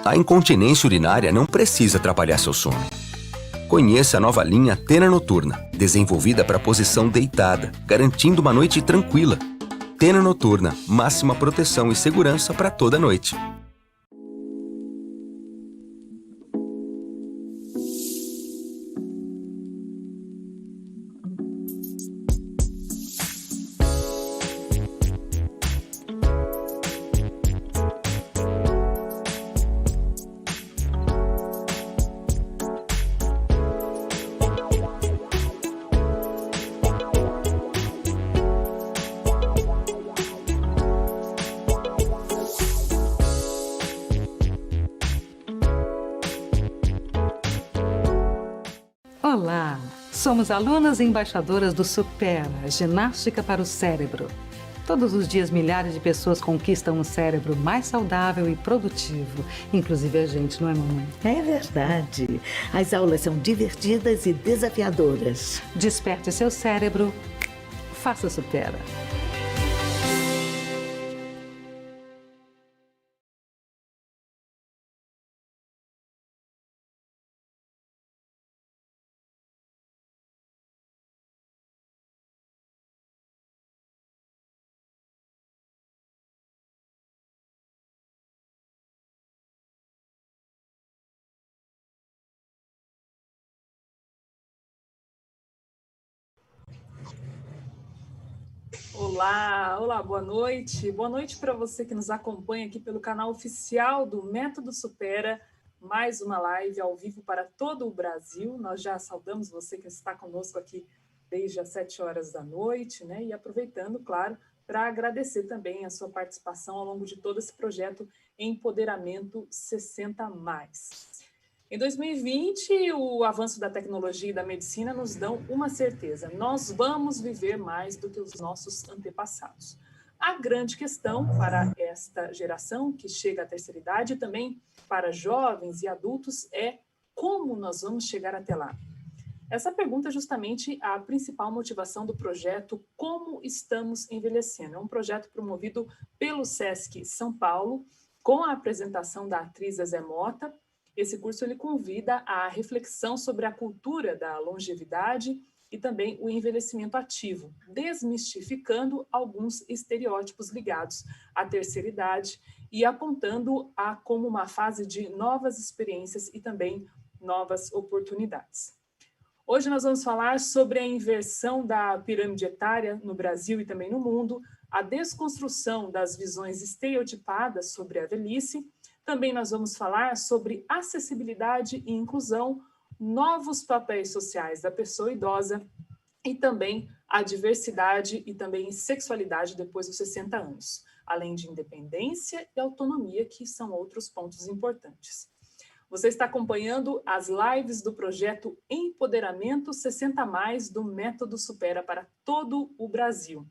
A incontinência urinária não precisa atrapalhar seu sono. Conheça a nova linha Tena Noturna, desenvolvida para posição deitada, garantindo uma noite tranquila. Tena Noturna, máxima proteção e segurança para toda noite. Olá, somos alunas e embaixadoras do Supera, Ginástica para o Cérebro. Todos os dias milhares de pessoas conquistam um cérebro mais saudável e produtivo, inclusive a gente, não é, mamãe? É verdade. As aulas são divertidas e desafiadoras. Desperte seu cérebro, faça Supera. Olá, olá, boa noite. Boa noite para você que nos acompanha aqui pelo canal oficial do Método Supera, mais uma live ao vivo para todo o Brasil. Nós já saudamos você que está conosco aqui desde as 7 horas da noite, né? E aproveitando, claro, para agradecer também a sua participação ao longo de todo esse projeto Empoderamento 60+. Em 2020, o avanço da tecnologia e da medicina nos dão uma certeza: nós vamos viver mais do que os nossos antepassados. A grande questão para esta geração que chega à terceira idade e também para jovens e adultos é como nós vamos chegar até lá. Essa pergunta é justamente a principal motivação do projeto Como Estamos Envelhecendo. É um projeto promovido pelo SESC São Paulo, com a apresentação da atriz Zezé Mota. Esse curso ele convida à reflexão sobre a cultura da longevidade e também o envelhecimento ativo, desmistificando alguns estereótipos ligados à terceira idade e apontando-a como uma fase de novas experiências e também novas oportunidades. Hoje nós vamos falar sobre a inversão da pirâmide etária no Brasil e também no mundo, a desconstrução das visões estereotipadas sobre a velhice. Também nós vamos falar sobre acessibilidade e inclusão, novos papéis sociais da pessoa idosa e também a diversidade e também sexualidade depois dos 60 anos, além de independência e autonomia, que são outros pontos importantes. Você está acompanhando as lives do projeto Empoderamento 60+, do Método Supera para todo o Brasil.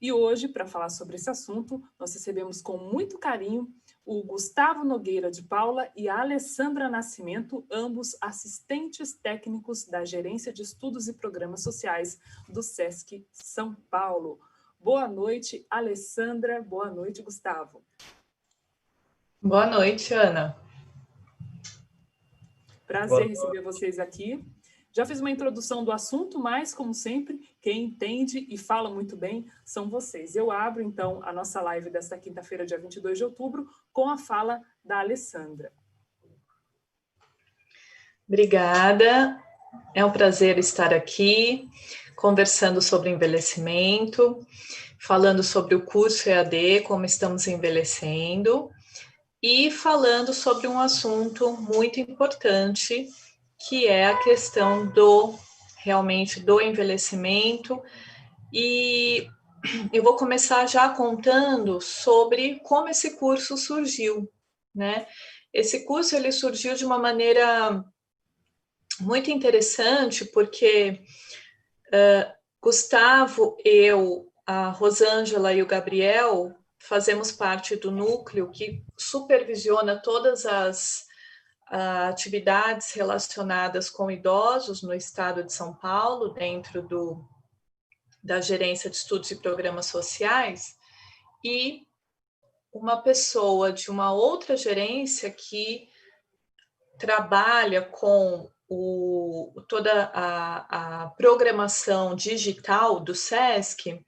E hoje, para falar sobre esse assunto, nós recebemos com muito carinho o Gustavo Nogueira de Paula e a Alessandra Nascimento, ambos assistentes técnicos da Gerência de Estudos e Programas Sociais do SESC São Paulo. Boa noite, Alessandra. Boa noite, Gustavo. Boa noite, Ana. Prazer receber vocês aqui. Já fiz uma introdução do assunto, mas, como sempre, quem entende e fala muito bem são vocês. Eu abro, então, a nossa live desta quinta-feira, dia 22 de outubro, com a fala da Alessandra. Obrigada. É um prazer estar aqui, conversando sobre envelhecimento, falando sobre o curso EAD, como estamos envelhecendo, e falando sobre um assunto muito importante, que é a questão realmente do envelhecimento. E eu vou começar já contando sobre como esse curso surgiu, né? Esse curso ele surgiu de uma maneira muito interessante, porque Gustavo, eu, a Rosângela e o Gabriel fazemos parte do núcleo que supervisiona todas as atividades relacionadas com idosos no estado de São Paulo, dentro da Gerência de Estudos e Programas Sociais, e uma pessoa de uma outra gerência que trabalha com toda a programação digital do SESC,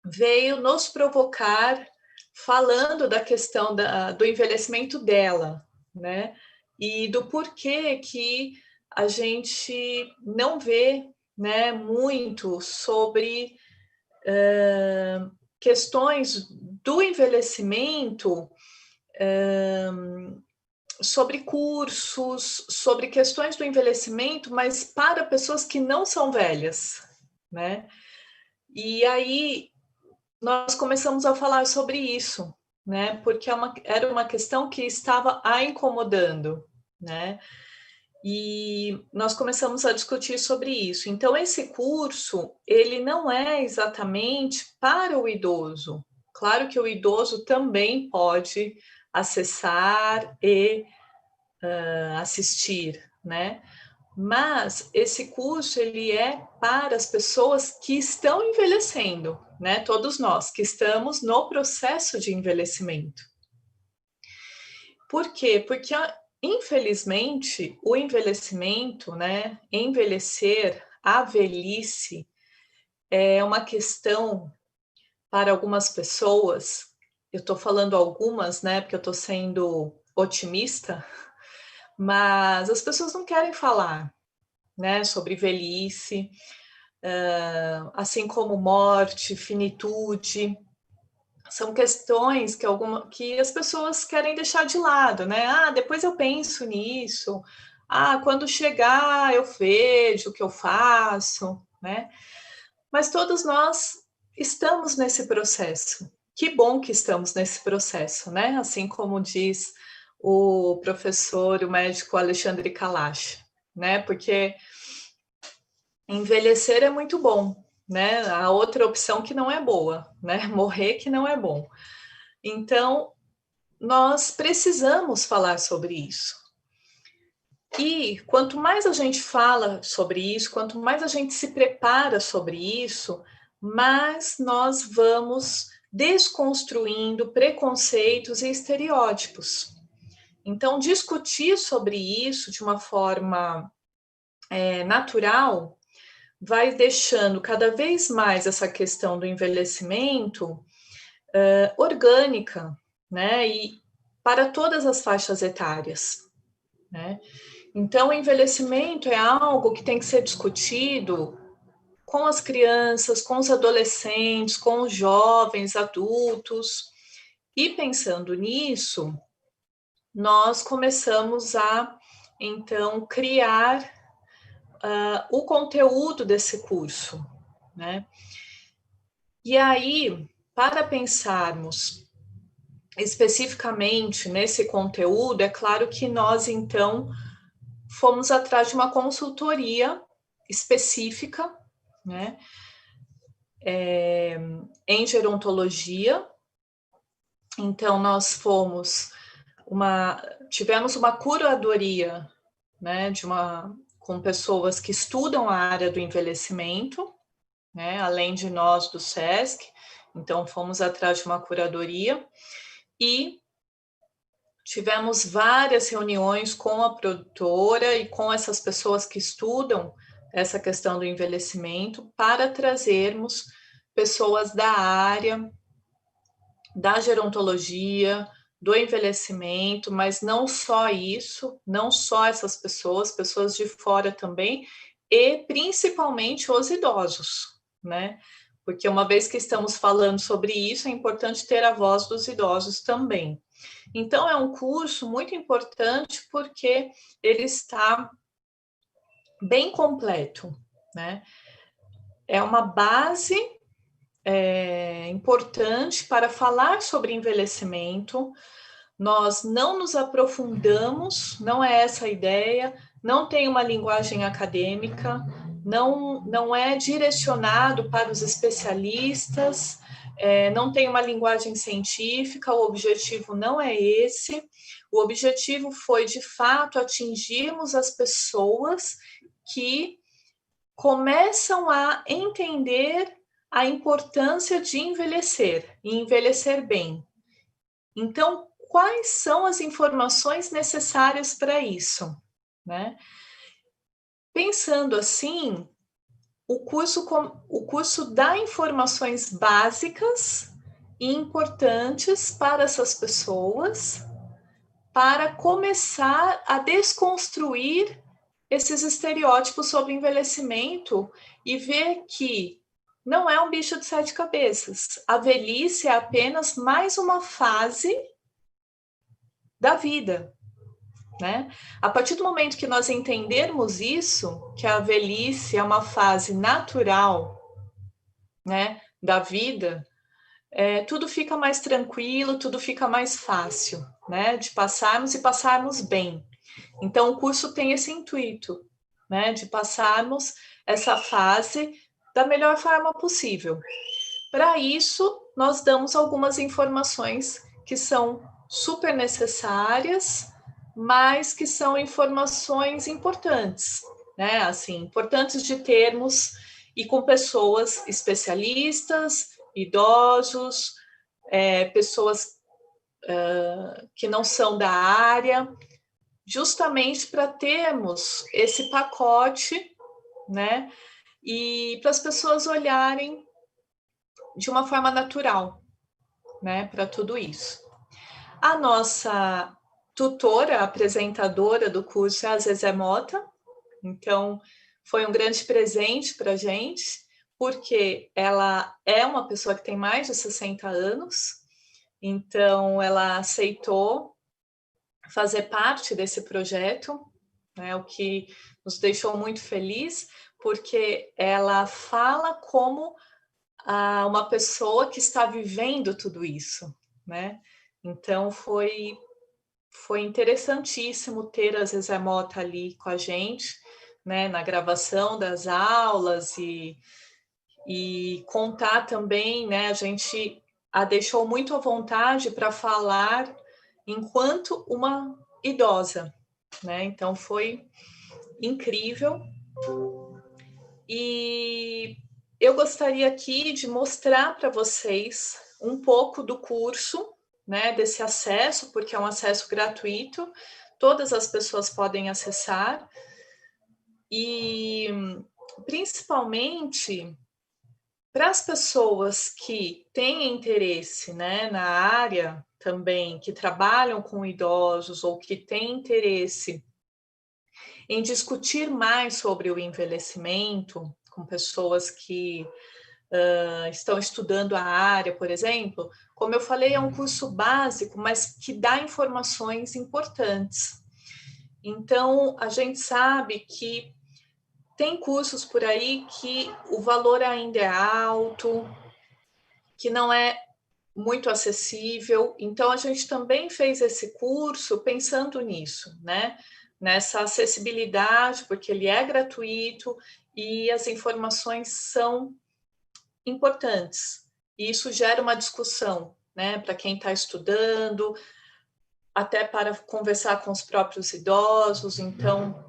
veio nos provocar falando da questão do envelhecimento dela, né? E do porquê que a gente não vê, né, muito sobre questões do envelhecimento, sobre cursos, sobre questões do envelhecimento, mas para pessoas que não são velhas, né? E aí nós começamos a falar sobre isso, né? Porque era uma questão que estava a incomodando, né? E nós começamos a discutir sobre isso. Então, esse curso, ele não é exatamente para o idoso. Claro que o idoso também pode acessar e assistir, né? Mas esse curso, ele é para as pessoas que estão envelhecendo, né? Todos nós que estamos no processo de envelhecimento. Por quê? Porque, infelizmente, o envelhecimento, né? Envelhecer, a velhice, é uma questão para algumas pessoas. Eu estou falando algumas, né? Porque eu estou sendo otimista, mas as pessoas não querem falar, né, sobre velhice, assim como morte, finitude, são questões que as pessoas querem deixar de lado, né? Ah, depois eu penso nisso. Ah, quando chegar eu vejo o que eu faço, né? Mas todos nós estamos nesse processo. Que bom que estamos nesse processo, né? Assim como diz o professor, o médico Alexandre Kalash, né? Porque envelhecer é muito bom, né? A outra opção que não é boa, né? Morrer que não é bom. Então, nós precisamos falar sobre isso. E quanto mais a gente fala sobre isso, quanto mais a gente se prepara sobre isso, mais nós vamos desconstruindo preconceitos e estereótipos. Então, discutir sobre isso de uma forma natural vai deixando cada vez mais essa questão do envelhecimento orgânica, né? E para todas as faixas etárias, né? Então, o envelhecimento é algo que tem que ser discutido com as crianças, com os adolescentes, com os jovens, adultos. E pensando nisso, nós começamos a, então, criar o conteúdo desse curso, né? E aí, para pensarmos especificamente nesse conteúdo, é claro que nós, então, fomos atrás de uma consultoria específica, né, em gerontologia. Então, nós tivemos uma curadoria, né, com pessoas que estudam a área do envelhecimento, né, além de nós do SESC. Então, fomos atrás de uma curadoria e tivemos várias reuniões com a produtora e com essas pessoas que estudam essa questão do envelhecimento para trazermos pessoas da área, da gerontologia, do envelhecimento, mas não só isso, não só essas pessoas de fora também, e principalmente os idosos, né? Porque uma vez que estamos falando sobre isso, é importante ter a voz dos idosos também. Então, é um curso muito importante porque ele está bem completo, né? É uma base importante para falar sobre envelhecimento. Nós não nos aprofundamos, não é essa a ideia, não tem uma linguagem acadêmica, não é direcionado para os especialistas, não tem uma linguagem científica, o objetivo não é esse. O objetivo foi, de fato, atingirmos as pessoas que começam a entender a importância de envelhecer, e envelhecer bem. Então, quais são as informações necessárias para isso, né? Pensando assim, o curso dá informações básicas e importantes para essas pessoas, para começar a desconstruir esses estereótipos sobre envelhecimento e ver que não é um bicho de 7 cabeças. A velhice é apenas mais uma fase da vida, né? A partir do momento que nós entendermos isso, que a velhice é uma fase natural, né, da vida, tudo fica mais tranquilo, tudo fica mais fácil, né, de passarmos e passarmos bem. Então, o curso tem esse intuito, né, de passarmos essa fase da melhor forma possível. Para isso, nós damos algumas informações que são super necessárias, mas que são informações importantes, né? Assim, importantes de termos e com pessoas especialistas, idosos, pessoas que não são da área, justamente para termos esse pacote, né? E para as pessoas olharem de uma forma natural, né, para tudo isso. A nossa tutora, apresentadora do curso é a Zezé Mota, então foi um grande presente para a gente, porque ela é uma pessoa que tem mais de 60 anos, então ela aceitou fazer parte desse projeto, né, o que nos deixou muito feliz, porque ela fala como uma pessoa que está vivendo tudo isso, né? Então foi interessantíssimo ter a Zezé Mota ali com a gente, né, na gravação das aulas e contar também, né, a gente a deixou muito à vontade para falar enquanto uma idosa, né? Então foi incrível. E eu gostaria aqui de mostrar para vocês um pouco do curso, né, desse acesso, porque é um acesso gratuito, todas as pessoas podem acessar, e principalmente para as pessoas que têm interesse, né, na área também, que trabalham com idosos ou que têm interesse em discutir mais sobre o envelhecimento, com pessoas que estão estudando a área, por exemplo, como eu falei, é um curso básico, mas que dá informações importantes. Então, a gente sabe que tem cursos por aí que o valor ainda é alto, que não é muito acessível. Então, a gente também fez esse curso pensando nisso, né? Nessa acessibilidade, porque ele é gratuito e as informações são importantes. E isso gera uma discussão, né, para quem está estudando, até para conversar com os próprios idosos. Então,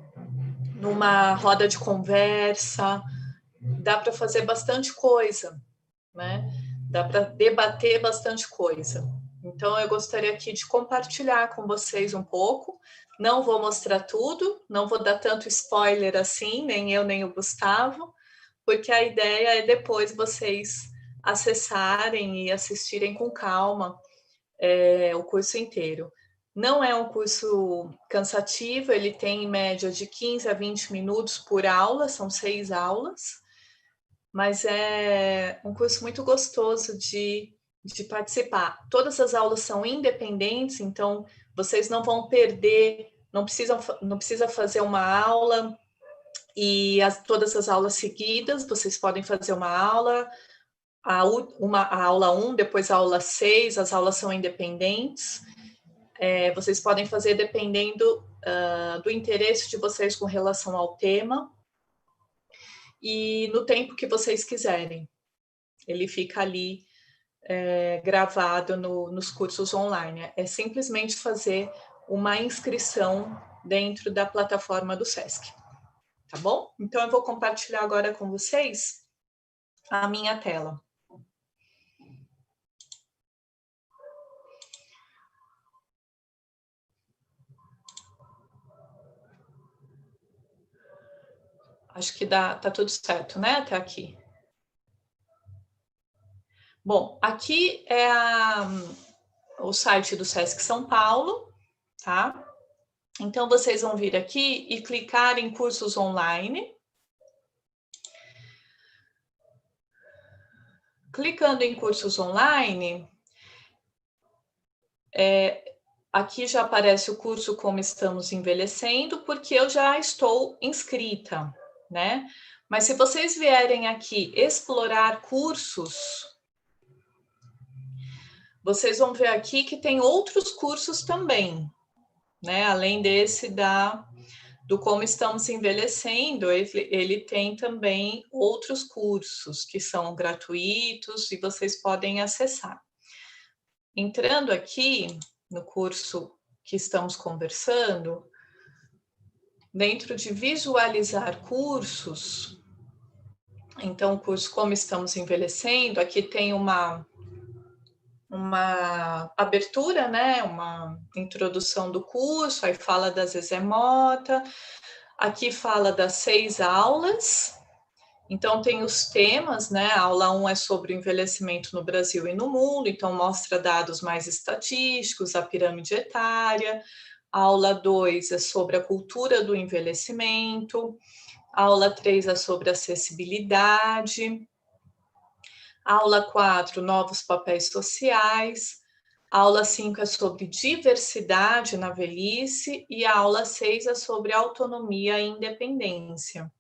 numa roda de conversa, dá para fazer bastante coisa, né? Dá para debater bastante coisa. Então, eu gostaria aqui de compartilhar com vocês um pouco. Não vou mostrar tudo, não vou dar tanto spoiler assim, nem eu, nem o Gustavo, porque a ideia é depois vocês acessarem e assistirem com calma o curso inteiro. Não é um curso cansativo, ele tem em média de 15 a 20 minutos por aula, são 6 aulas, mas é um curso muito gostoso de participar. Todas as aulas são independentes, então vocês não vão perder, não precisa fazer uma aula e todas as aulas seguidas, vocês podem fazer uma aula, a aula 1, depois a aula 6, as aulas são independentes. Vocês podem fazer dependendo do interesse de vocês com relação ao tema e no tempo que vocês quiserem. Ele fica ali gravado nos cursos online. É simplesmente fazer uma inscrição dentro da plataforma do SESC. Tá bom? Então, eu vou compartilhar agora com vocês a minha tela. Acho que tá tudo certo, né? Até aqui. Bom, aqui é o site do Sesc São Paulo, tá? Então, vocês vão vir aqui e clicar em cursos online. Clicando em cursos online, aqui já aparece o curso Como Estamos Envelhecendo, porque eu já estou inscrita, né? Mas se vocês vierem aqui explorar cursos, vocês vão ver aqui que tem outros cursos também, né? Além desse do Como Estamos Envelhecendo, ele tem também outros cursos que são gratuitos e vocês podem acessar. Entrando aqui no curso que estamos conversando, dentro de visualizar cursos, então o curso Como Estamos Envelhecendo, aqui tem uma abertura, né? Uma introdução do curso, aí fala da Zezé Mota, aqui fala das 6 aulas, então tem os temas, né? A aula 1 é sobre o envelhecimento no Brasil e no mundo, então mostra dados mais estatísticos, a pirâmide etária. A aula 2 é sobre a cultura do envelhecimento, a aula 3 é sobre acessibilidade, a aula 4, novos papéis sociais, a aula 5 é sobre diversidade na velhice e a aula 6 é sobre autonomia e independência.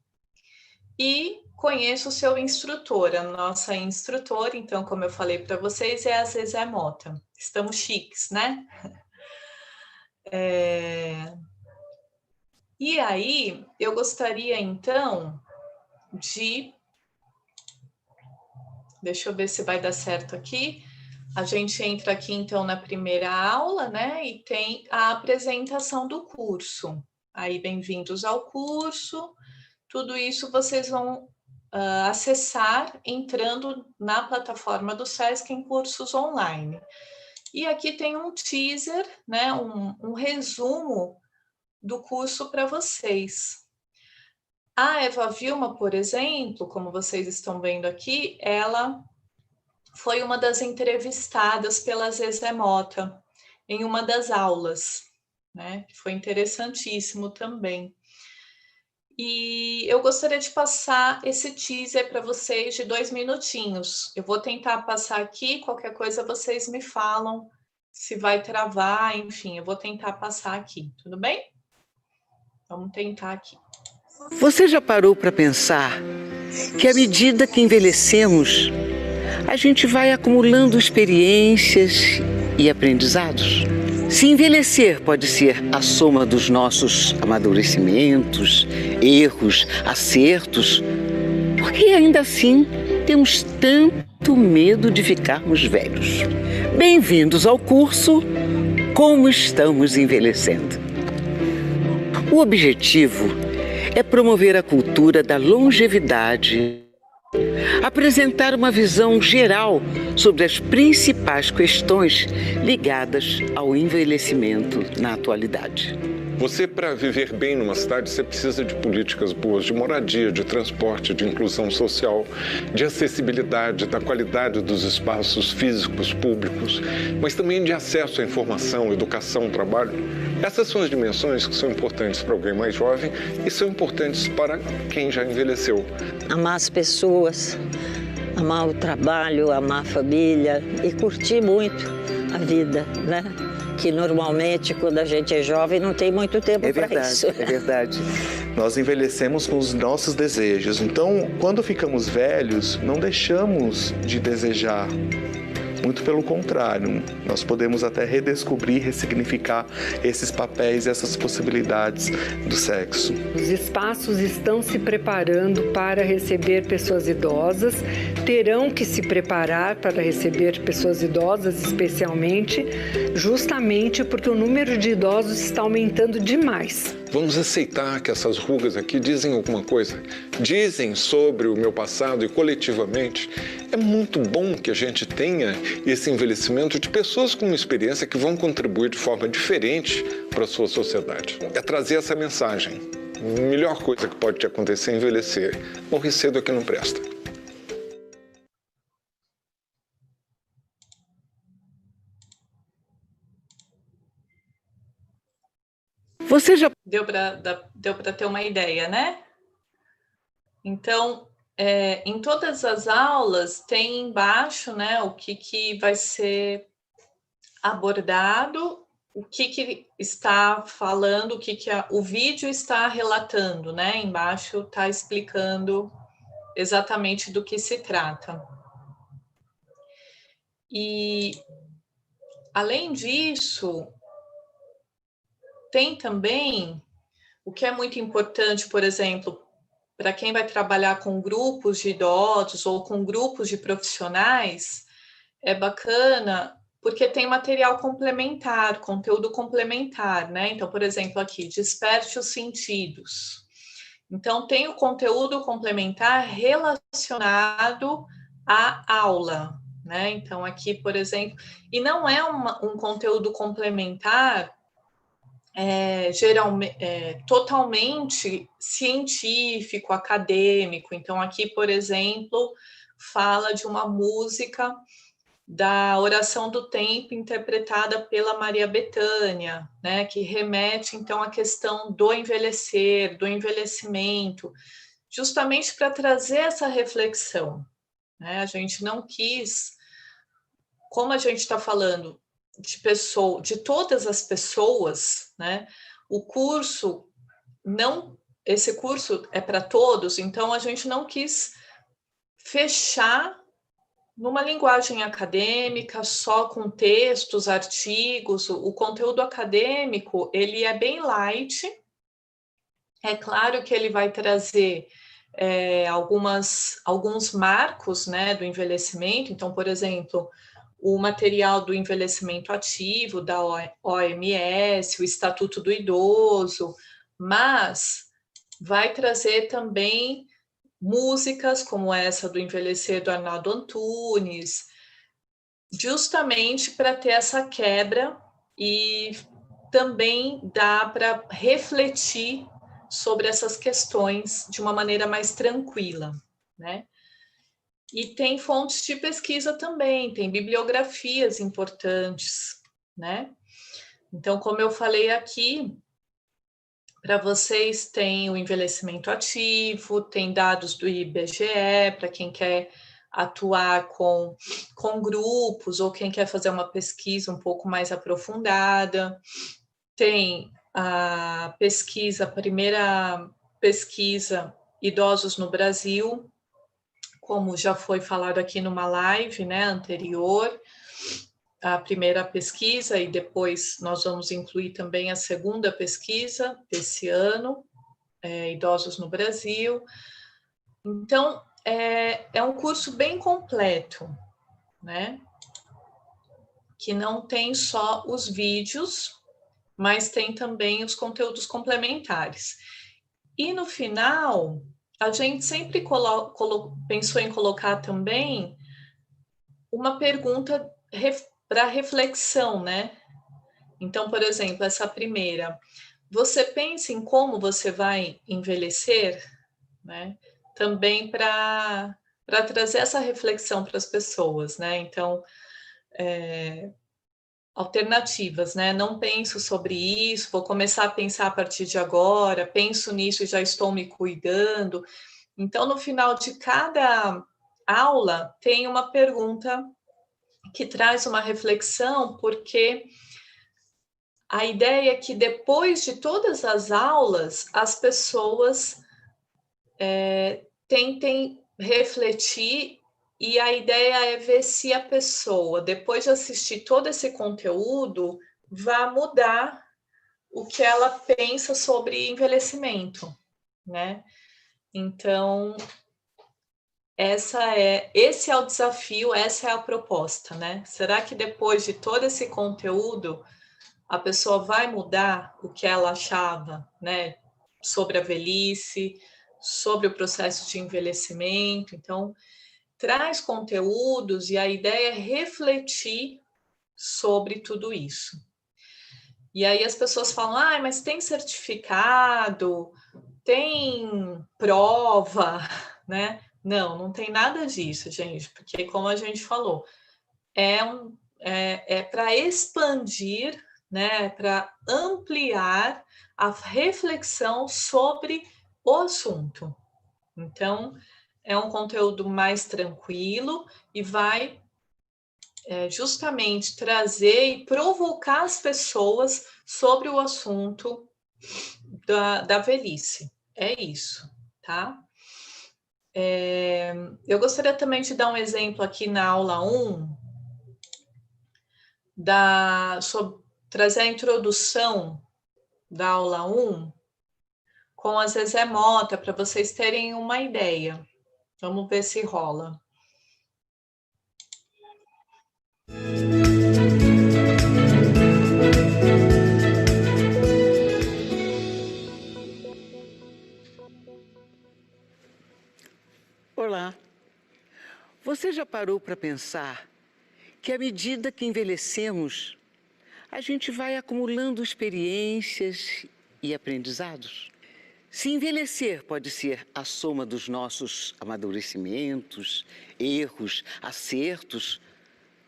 E conheço o seu instrutor, a nossa instrutora, então, como eu falei para vocês, é a Zezé Mota. Estamos chiques, né? E aí, eu gostaria, então, de... Deixa eu ver se vai dar certo aqui. A gente entra aqui, então, na primeira aula, né? E tem a apresentação do curso. Aí, bem-vindos ao curso. Tudo isso vocês vão acessar entrando na plataforma do Sesc em cursos online. E aqui tem um teaser, né? Um resumo do curso para vocês. A Eva Vilma, por exemplo, como vocês estão vendo aqui, ela foi uma das entrevistadas pela Zezé Mota em uma das aulas, né? Que foi interessantíssimo também. E eu gostaria de passar esse teaser para vocês de 2 minutinhos. Eu vou tentar passar aqui, qualquer coisa vocês me falam, se vai travar, enfim, eu vou tentar passar aqui, tudo bem? Vamos tentar aqui. Você já parou para pensar que à medida que envelhecemos, a gente vai acumulando experiências e aprendizados? Se envelhecer pode ser a soma dos nossos amadurecimentos, erros, acertos, por que ainda assim temos tanto medo de ficarmos velhos? Bem-vindos ao curso Como Estamos Envelhecendo. O objetivo é promover a cultura da longevidade, apresentar uma visão geral sobre as principais questões ligadas ao envelhecimento na atualidade. Você, para viver bem numa cidade, você precisa de políticas boas de moradia, de transporte, de inclusão social, de acessibilidade, da qualidade dos espaços físicos públicos, mas também de acesso à informação, educação, trabalho. Essas são as dimensões que são importantes para alguém mais jovem e são importantes para quem já envelheceu. Amar as pessoas, amar o trabalho, amar a família e curtir muito a vida, né? Que normalmente, quando a gente é jovem, não tem muito tempo para isso. É verdade. Nós envelhecemos com os nossos desejos. Então, quando ficamos velhos, não deixamos de desejar. Muito pelo contrário, nós podemos até redescobrir, ressignificar esses papéis, essas possibilidades do sexo. Os espaços estão se preparando para receber pessoas idosas, terão que se preparar para receber pessoas idosas, especialmente, justamente porque o número de idosos está aumentando demais. Vamos aceitar que essas rugas aqui dizem alguma coisa, dizem sobre o meu passado e coletivamente é muito bom que a gente tenha esse envelhecimento de pessoas com uma experiência que vão contribuir de forma diferente para a sua sociedade. É trazer essa mensagem, melhor coisa que pode te acontecer é envelhecer. Morrer cedo é que não presta. Você já... Deu para ter uma ideia, né? Então, em todas as aulas tem embaixo, né, o que vai ser abordado, o que está falando, o vídeo está relatando, né? Embaixo está explicando exatamente do que se trata. E, além disso, tem também o que é muito importante, por exemplo, para quem vai trabalhar com grupos de idosos ou com grupos de profissionais, é bacana porque tem material complementar, conteúdo complementar, né? Então, por exemplo, aqui, desperte os sentidos. Então, tem o conteúdo complementar relacionado à aula, né? Então, aqui, por exemplo, e não é um conteúdo complementar totalmente científico, acadêmico. Então, aqui, por exemplo, fala de uma música da Oração do Tempo, interpretada pela Maria Bethânia, né, que remete, então, à questão do envelhecer, do envelhecimento, justamente para trazer essa reflexão, né? A gente não quis, como a gente está falando de todas as pessoas, né? Esse curso é para todos, então a gente não quis fechar numa linguagem acadêmica, só com textos, artigos. O conteúdo acadêmico, ele é bem light. É claro que ele vai trazer alguns marcos, né, do envelhecimento. Então, por exemplo, o material do envelhecimento ativo da OMS, o Estatuto do Idoso, mas vai trazer também músicas como essa do Envelhecer, do Arnaldo Antunes, justamente para ter essa quebra e também dá para refletir sobre essas questões de uma maneira mais tranquila, né? E tem fontes de pesquisa também, tem bibliografias importantes, né? Então, como eu falei aqui, para vocês tem o envelhecimento ativo, tem dados do IBGE, para quem quer atuar com grupos ou quem quer fazer uma pesquisa um pouco mais aprofundada. Tem a primeira pesquisa Idosos no Brasil, como já foi falado aqui numa live, né, anterior, a primeira pesquisa, e depois nós vamos incluir também a segunda pesquisa desse ano, Idosos no Brasil. Então, é um curso bem completo, né? Que não tem só os vídeos, mas tem também os conteúdos complementares. E no final, a gente sempre pensou em colocar também uma pergunta para reflexão, né? Então, por exemplo, essa primeira, você pensa em como você vai envelhecer, né? Também para trazer essa reflexão para as pessoas, né? Então, alternativas, né? Não penso sobre isso, vou começar a pensar a partir de agora, penso nisso e já estou me cuidando. Então, no final de cada aula, tem uma pergunta que traz uma reflexão, porque a ideia é que depois de todas as aulas, as pessoas tentem refletir, e a ideia é ver se a pessoa, depois de assistir todo esse conteúdo, vai mudar o que ela pensa sobre envelhecimento, né? Então, esse é o desafio, essa é a proposta, né? Será que depois de todo esse conteúdo, a pessoa vai mudar o que ela achava, né? Sobre a velhice, sobre o processo de envelhecimento? Então, traz conteúdos e a ideia é refletir sobre tudo isso. E aí as pessoas falam, mas tem certificado? tem prova, né? Não tem nada disso, gente, porque como a gente falou, é para expandir, né? Para ampliar a reflexão sobre o assunto. Então, é um conteúdo mais tranquilo e vai justamente trazer e provocar as pessoas sobre o assunto da velhice. É isso, tá? Eu gostaria também de dar um exemplo aqui na aula 1, trazer a introdução da aula 1 com a Zezé Mota, para vocês terem uma ideia. Vamos ver se rola. Olá. Você já parou para pensar que à medida que envelhecemos, a gente vai acumulando experiências e aprendizados? Se envelhecer pode ser a soma dos nossos amadurecimentos, erros, acertos,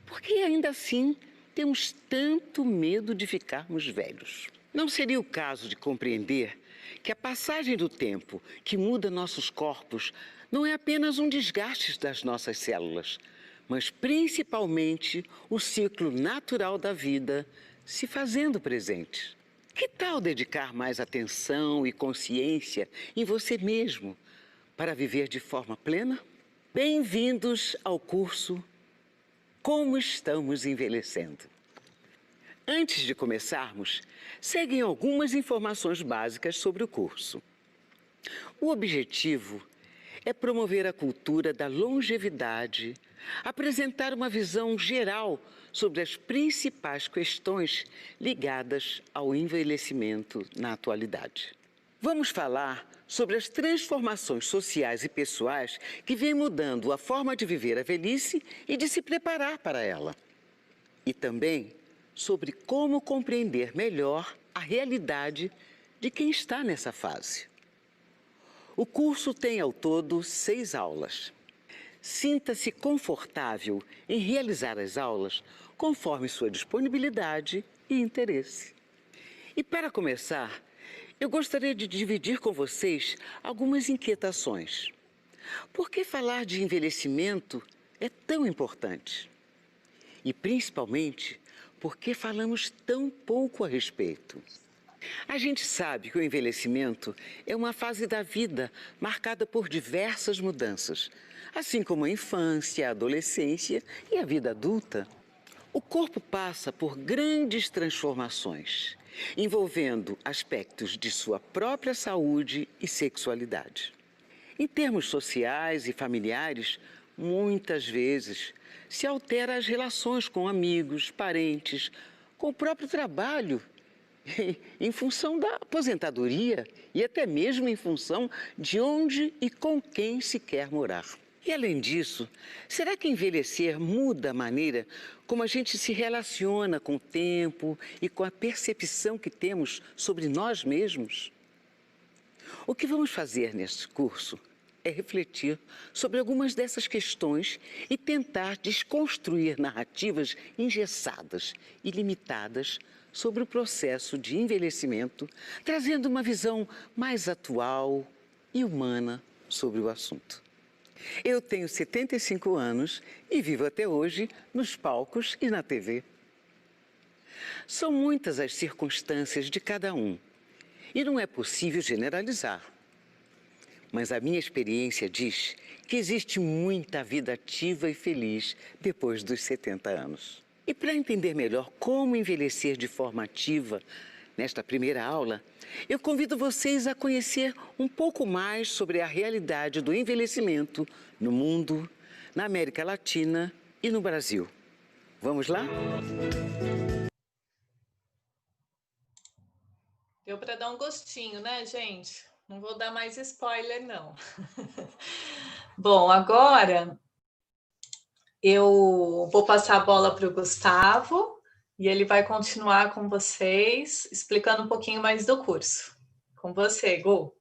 por que ainda assim temos tanto medo de ficarmos velhos? Não seria o caso de compreender que a passagem do tempo que muda nossos corpos não é apenas um desgaste das nossas células, mas principalmente o ciclo natural da vida se fazendo presente? Que tal dedicar mais atenção e consciência em você mesmo para viver de forma plena? Bem-vindos ao curso Como Estamos Envelhecendo. Antes de começarmos, seguem algumas informações básicas sobre o curso. O objetivo é promover a cultura da longevidade, apresentar uma visão geral sobre as principais questões ligadas ao envelhecimento na atualidade. Vamos falar sobre as transformações sociais e pessoais que vêm mudando a forma de viver a velhice e de se preparar para ela. E também sobre como compreender melhor a realidade de quem está nessa fase. O curso tem ao todo 6 aulas. Sinta-se confortável em realizar as aulas conforme sua disponibilidade e interesse. E para começar, eu gostaria de dividir com vocês algumas inquietações. Por que falar de envelhecimento é tão importante? E principalmente, por que falamos tão pouco a respeito? A gente sabe que o envelhecimento é uma fase da vida marcada por diversas mudanças, assim como a infância, a adolescência e a vida adulta. O corpo passa por grandes transformações, envolvendo aspectos de sua própria saúde e sexualidade. Em termos sociais e familiares, muitas vezes se altera as relações com amigos, parentes, com o próprio trabalho, em função da aposentadoria e até mesmo em função de onde e com quem se quer morar. E além disso, será que envelhecer muda a maneira como a gente se relaciona com o tempo e com a percepção que temos sobre nós mesmos? O que vamos fazer neste curso é refletir sobre algumas dessas questões e tentar desconstruir narrativas engessadas e limitadas sobre o processo de envelhecimento, trazendo uma visão mais atual e humana sobre o assunto. Eu tenho 75 anos e vivo até hoje nos palcos e na TV. São muitas as circunstâncias de cada um e não é possível generalizar. Mas a minha experiência diz que existe muita vida ativa e feliz depois dos 70 anos. E para entender melhor como envelhecer de forma ativa, nesta primeira aula, eu convido vocês a conhecer um pouco mais sobre a realidade do envelhecimento no mundo, na América Latina e no Brasil. Vamos lá? Deu para dar um gostinho, né, gente? Não vou dar mais spoiler, não. Bom, agora eu vou passar a bola para o Gustavo e ele vai continuar com vocês, explicando um pouquinho mais do curso. Com você, Gu.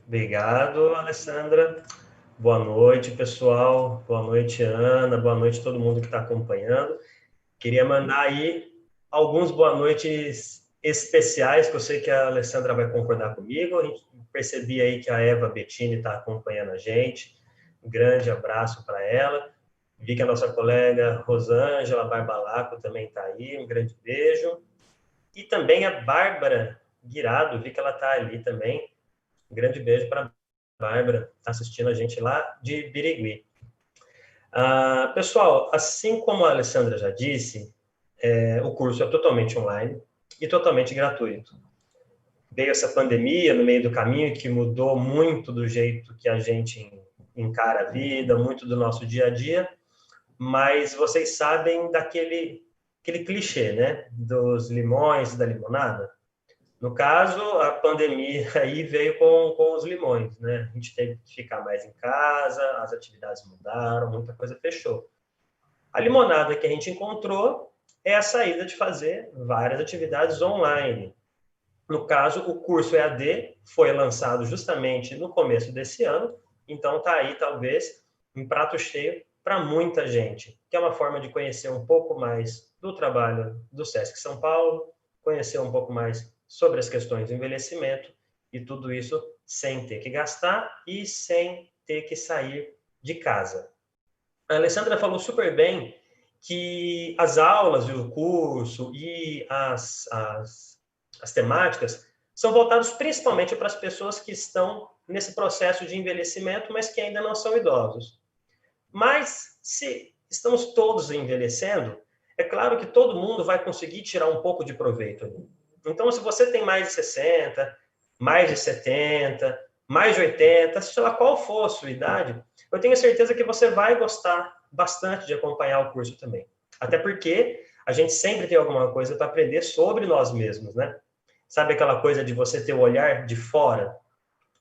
Obrigado, Alessandra. Boa noite, pessoal. Boa noite, Ana. Boa noite a todo mundo que está acompanhando. Queria mandar aí alguns boa noites especiais, que eu sei que a Alessandra vai concordar comigo. A gente percebi aí que a Eva Bettini está acompanhando a gente. Um grande abraço para ela. Vi que a nossa colega Rosângela Barbalaco também está aí. Um grande beijo. E também a Bárbara Guirado, vi que ela está ali também. Um grande beijo para a Bárbara, está assistindo a gente lá de Birigui. Pessoal, assim como a Alessandra já disse, o curso é totalmente online e totalmente gratuito. Veio essa pandemia no meio do caminho que mudou muito do jeito que a gente encara a vida, muito do nosso dia a dia, mas vocês sabem daquele clichê, né? Dos limões e da limonada. No caso, a pandemia aí veio com os limões, né? A gente teve que ficar mais em casa, as atividades mudaram, muita coisa fechou. A limonada que a gente encontrou é a saída de fazer várias atividades online. No caso, o curso EAD foi lançado justamente no começo desse ano, então está aí, talvez, um prato cheio para muita gente, que é uma forma de conhecer um pouco mais do trabalho do SESC São Paulo, conhecer um pouco mais sobre as questões do envelhecimento, e tudo isso sem ter que gastar e sem ter que sair de casa. A Alessandra falou super bem que as aulas e o curso e as temáticas são voltados principalmente para as pessoas que estão nesse processo de envelhecimento, mas que ainda não são idosos. Mas, se estamos todos envelhecendo, é claro que todo mundo vai conseguir tirar um pouco de proveito ali. Então, se você tem mais de 60, mais de 70, mais de 80, seja lá qual for a sua idade, eu tenho certeza que você vai gostar bastante de acompanhar o curso também. Até porque a gente sempre tem alguma coisa para aprender sobre nós mesmos, né? Sabe aquela coisa de você ter o olhar de fora?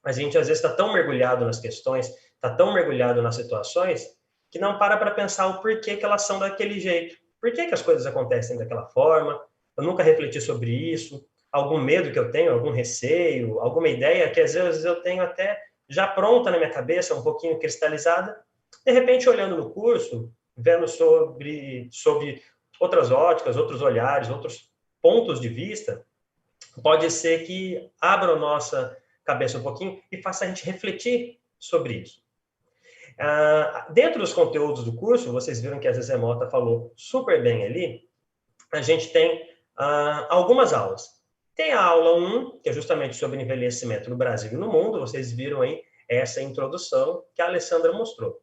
A gente, às vezes, está tão mergulhado nas questões, está tão mergulhado nas situações, que não para pensar o porquê que elas são daquele jeito. Por que as coisas acontecem daquela forma? Eu nunca refleti sobre isso, algum medo que eu tenho, algum receio, alguma ideia que às vezes eu tenho até já pronta na minha cabeça, um pouquinho cristalizada, de repente olhando no curso, vendo sobre outras óticas, outros olhares, outros pontos de vista, pode ser que abra a nossa cabeça um pouquinho e faça a gente refletir sobre isso. Dentro dos conteúdos do curso, vocês viram que a Zezé Mota falou super bem ali, a gente tem algumas aulas. Tem a aula 1, que é justamente sobre envelhecimento no Brasil e no mundo. Vocês viram aí essa introdução que a Alessandra mostrou.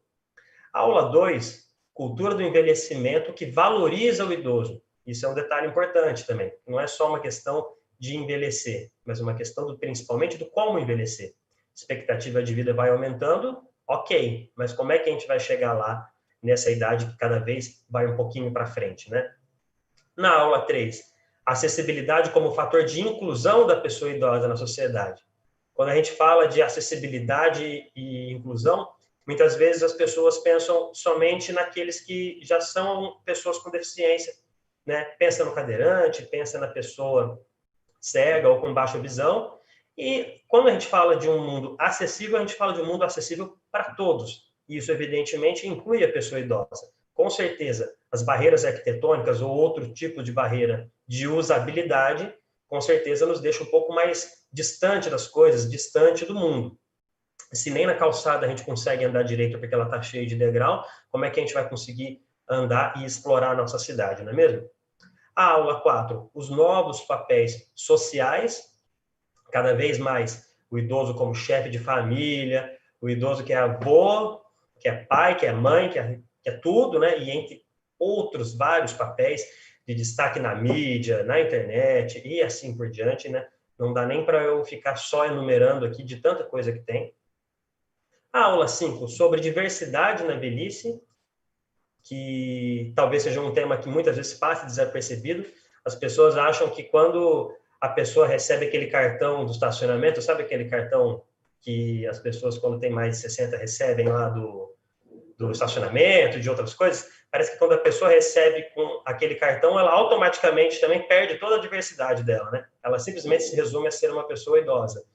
A aula 2, cultura do envelhecimento que valoriza o idoso. Isso é um detalhe importante também. Não é só uma questão de envelhecer, mas uma questão principalmente do como envelhecer. A expectativa de vida vai aumentando, ok, mas como é que a gente vai chegar lá nessa idade que cada vez vai um pouquinho para frente, né? Na aula 3, acessibilidade como fator de inclusão da pessoa idosa na sociedade. Quando a gente fala de acessibilidade e inclusão, muitas vezes as pessoas pensam somente naqueles que já são pessoas com deficiência, né? Pensa no cadeirante, pensa na pessoa cega ou com baixa visão. E quando a gente fala de um mundo acessível, a gente fala de um mundo acessível para todos. E isso, evidentemente, inclui a pessoa idosa. Com certeza, as barreiras arquitetônicas ou outro tipo de barreira de usabilidade, com certeza nos deixa um pouco mais distante das coisas, distante do mundo. Se nem na calçada a gente consegue andar direito porque ela está cheia de degrau, como é que a gente vai conseguir andar e explorar a nossa cidade, não é mesmo? A aula 4, os novos papéis sociais, cada vez mais o idoso como chefe de família, o idoso que é avô, que é pai, que é mãe, que é tudo, né? E entre outros vários papéis de destaque na mídia, na internet e assim por diante, né? Não dá nem para eu ficar só enumerando aqui de tanta coisa que tem. A aula 5, sobre diversidade na velhice, que talvez seja um tema que muitas vezes passe desapercebido. As pessoas acham que quando a pessoa recebe aquele cartão do estacionamento, sabe aquele cartão que as pessoas, quando tem mais de 60, recebem lá do estacionamento, de outras coisas? Parece que quando a pessoa recebe com aquele cartão, ela automaticamente também perde toda a diversidade dela, né? Ela simplesmente se resume a ser uma pessoa idosa.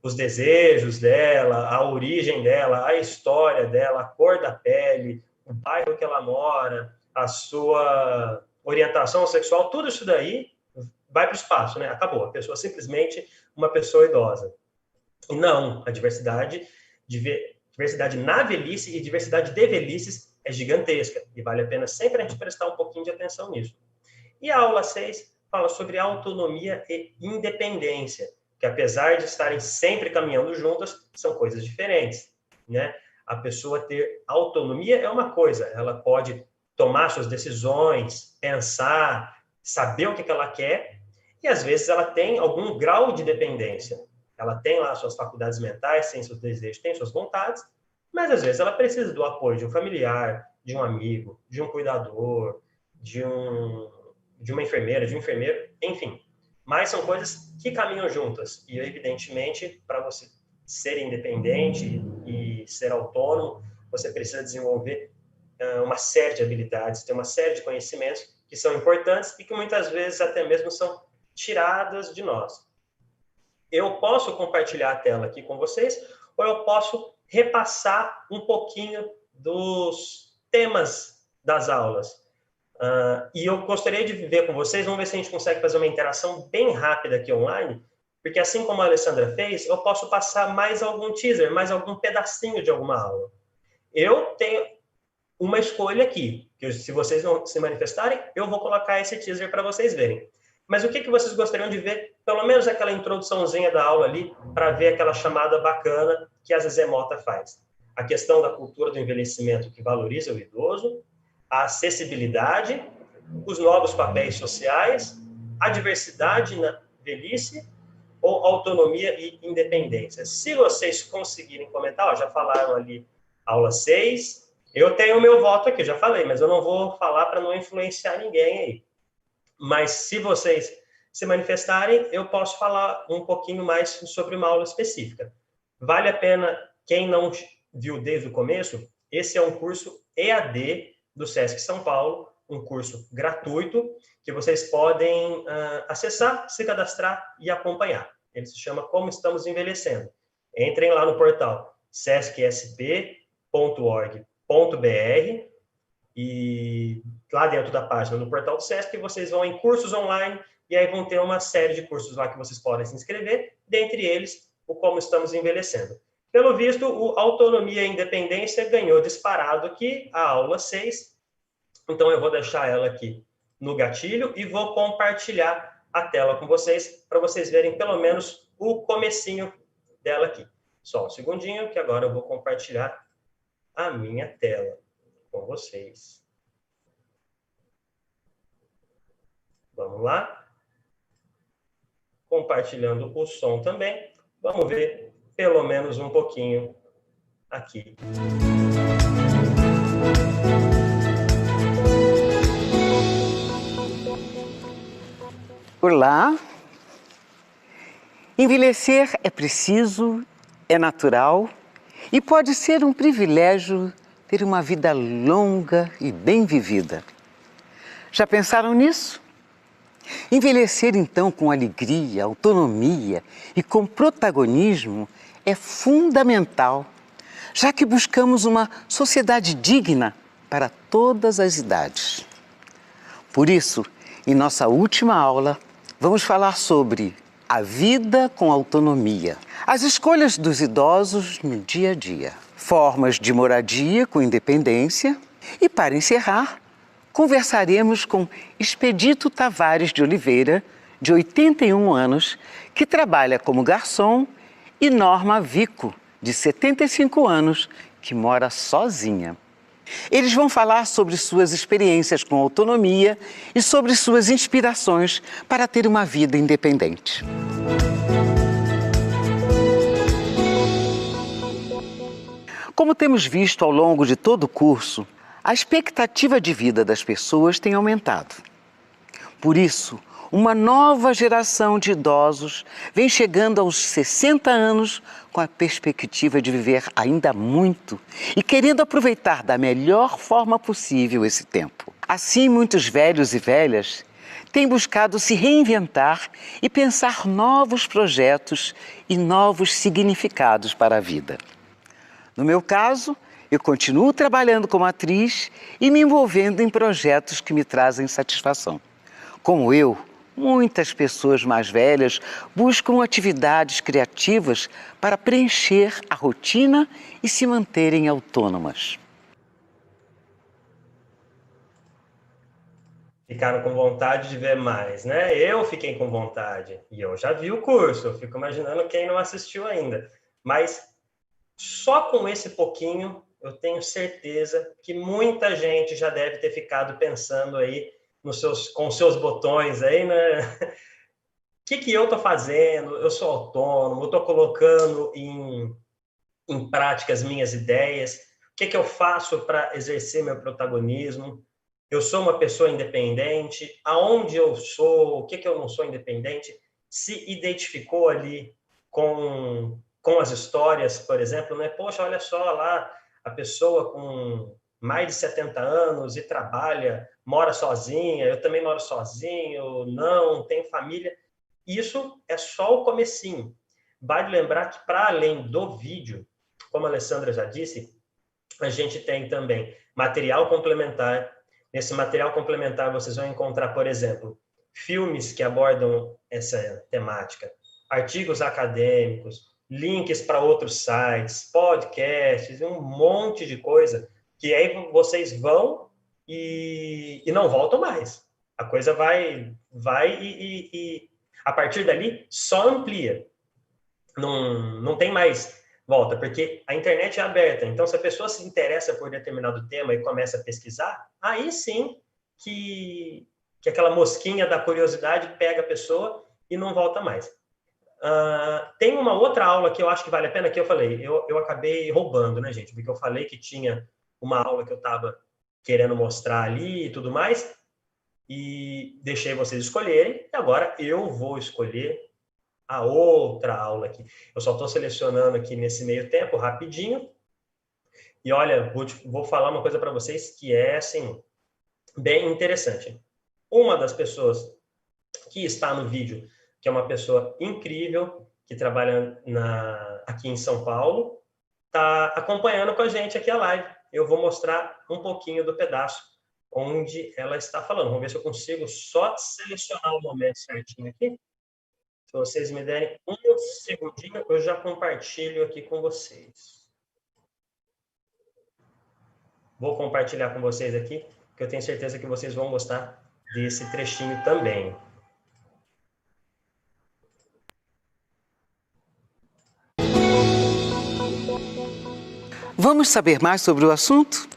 os desejos dela, a origem dela, a história dela, a cor da pele, o bairro que ela mora, a sua orientação sexual, tudo isso daí vai para o espaço, né? Acabou. A pessoa simplesmente uma pessoa idosa. E não, a diversidade na velhice e diversidade de velhices é gigantesca. E vale a pena sempre a gente prestar um pouquinho de atenção nisso. E a aula 6 fala sobre autonomia e independência, que apesar de estarem sempre caminhando juntas, são coisas diferentes, né? A pessoa ter autonomia é uma coisa, ela pode tomar suas decisões, pensar, saber o que ela quer, e às vezes ela tem algum grau de dependência. Ela tem lá suas faculdades mentais, tem seus desejos, tem suas vontades, mas às vezes ela precisa do apoio de um familiar, de um amigo, de um cuidador, de uma enfermeira, de um enfermeiro, enfim. Mas são coisas que caminham juntas. E, evidentemente, para você ser independente e ser autônomo, você precisa desenvolver uma série de habilidades, ter uma série de conhecimentos que são importantes e que muitas vezes até mesmo são tiradas de nós. Eu posso compartilhar a tela aqui com vocês, ou eu posso repassar um pouquinho dos temas das aulas. E eu gostaria de ver com vocês, vamos ver se a gente consegue fazer uma interação bem rápida aqui online, porque assim como a Alessandra fez, eu posso passar mais algum teaser, mais algum pedacinho de alguma aula. Eu tenho uma escolha aqui, que se vocês não se manifestarem, eu vou colocar esse teaser para vocês verem. Mas o que vocês gostariam de ver? Pelo menos aquela introduçãozinha da aula ali, para ver aquela chamada bacana que a Zezé Mota faz. A questão da cultura do envelhecimento que valoriza o idoso, a acessibilidade, os novos papéis sociais, a diversidade na velhice ou autonomia e independência. Se vocês conseguirem comentar, já falaram ali aula 6, eu tenho o meu voto aqui, já falei, mas eu não vou falar para não influenciar ninguém aí. Mas se vocês se manifestarem, eu posso falar um pouquinho mais sobre uma aula específica. Vale a pena, quem não viu desde o começo, esse é um curso EAD do SESC São Paulo, um curso gratuito que vocês podem acessar, se cadastrar e acompanhar. Ele se chama Como Estamos Envelhecendo. Entrem lá no portal sescsp.org.br e lá dentro da página do portal do SESC vocês vão em cursos online e aí vão ter uma série de cursos lá que vocês podem se inscrever, dentre eles o Como Estamos Envelhecendo. Pelo visto, o Autonomia e Independência ganhou disparado aqui, a aula 6. Então, eu vou deixar ela aqui no gatilho e vou compartilhar a tela com vocês, para vocês verem pelo menos o comecinho dela aqui. Só um segundinho, que agora eu vou compartilhar a minha tela com vocês. Vamos lá. Compartilhando o som também. Vamos ver pelo menos um pouquinho aqui. Olá. Envelhecer é preciso, é natural e pode ser um privilégio ter uma vida longa e bem vivida. Já pensaram nisso? Envelhecer, então, com alegria, autonomia e com protagonismo é fundamental, já que buscamos uma sociedade digna para todas as idades. Por isso, em nossa última aula, vamos falar sobre a vida com autonomia, as escolhas dos idosos no dia a dia, formas de moradia com independência e, para encerrar, conversaremos com Expedito Tavares de Oliveira, de 81 anos, que trabalha como garçom, e Norma Vico, de 75 anos, que mora sozinha. Eles vão falar sobre suas experiências com autonomia e sobre suas inspirações para ter uma vida independente. Como temos visto ao longo de todo o curso, a expectativa de vida das pessoas tem aumentado. Por isso, uma nova geração de idosos vem chegando aos 60 anos com a perspectiva de viver ainda muito e querendo aproveitar da melhor forma possível esse tempo. Assim, muitos velhos e velhas tem buscado se reinventar e pensar novos projetos e novos significados para a vida. No meu caso, eu continuo trabalhando como atriz e me envolvendo em projetos que me trazem satisfação. Como eu, muitas pessoas mais velhas buscam atividades criativas para preencher a rotina e se manterem autônomas. Ficaram com vontade de ver mais, né? Eu fiquei com vontade e eu já vi o curso, eu fico imaginando quem não assistiu ainda. Mas só com esse pouquinho, eu tenho certeza que muita gente já deve ter ficado pensando aí com seus botões aí, né? O que eu estou fazendo? Eu sou autônomo, eu estou colocando em prática as minhas ideias. O que eu faço para exercer meu protagonismo? Eu sou uma pessoa independente? Aonde eu sou? O que eu não sou independente? Se identificou ali com as histórias, por exemplo, né? Poxa, olha só lá, a pessoa com mais de 70 anos e trabalha, mora sozinha, eu também moro sozinho, não, tenho família. Isso é só o comecinho. Vale lembrar que, para além do vídeo, como a Alessandra já disse, a gente tem também material complementar. Nesse material complementar, vocês vão encontrar, por exemplo, filmes que abordam essa temática, artigos acadêmicos, links para outros sites, podcasts, um monte de coisa que aí vocês vão e não voltam mais. A coisa vai e a partir dali só amplia. Não tem mais volta, porque a internet é aberta. Então, se a pessoa se interessa por determinado tema e começa a pesquisar, aí sim que aquela mosquinha da curiosidade pega a pessoa e não volta mais. Tem uma outra aula que eu acho que vale a pena, que eu falei, eu acabei roubando, né, gente? Porque eu falei que tinha uma aula que eu estava querendo mostrar ali e tudo mais, e deixei vocês escolherem, e agora eu vou escolher a outra aula aqui. Eu só estou selecionando aqui nesse meio tempo, rapidinho, e olha, vou falar uma coisa para vocês que é, assim, bem interessante. Uma das pessoas que está no vídeo, que é uma pessoa incrível, que trabalha aqui em São Paulo, está acompanhando com a gente aqui a live. Eu vou mostrar um pouquinho do pedaço onde ela está falando. Vamos ver se eu consigo só selecionar o momento certinho aqui. Se vocês me derem um segundinho, eu já compartilho aqui com vocês. Vou compartilhar com vocês aqui, que eu tenho certeza que vocês vão gostar desse trechinho também. Vamos saber mais sobre o assunto?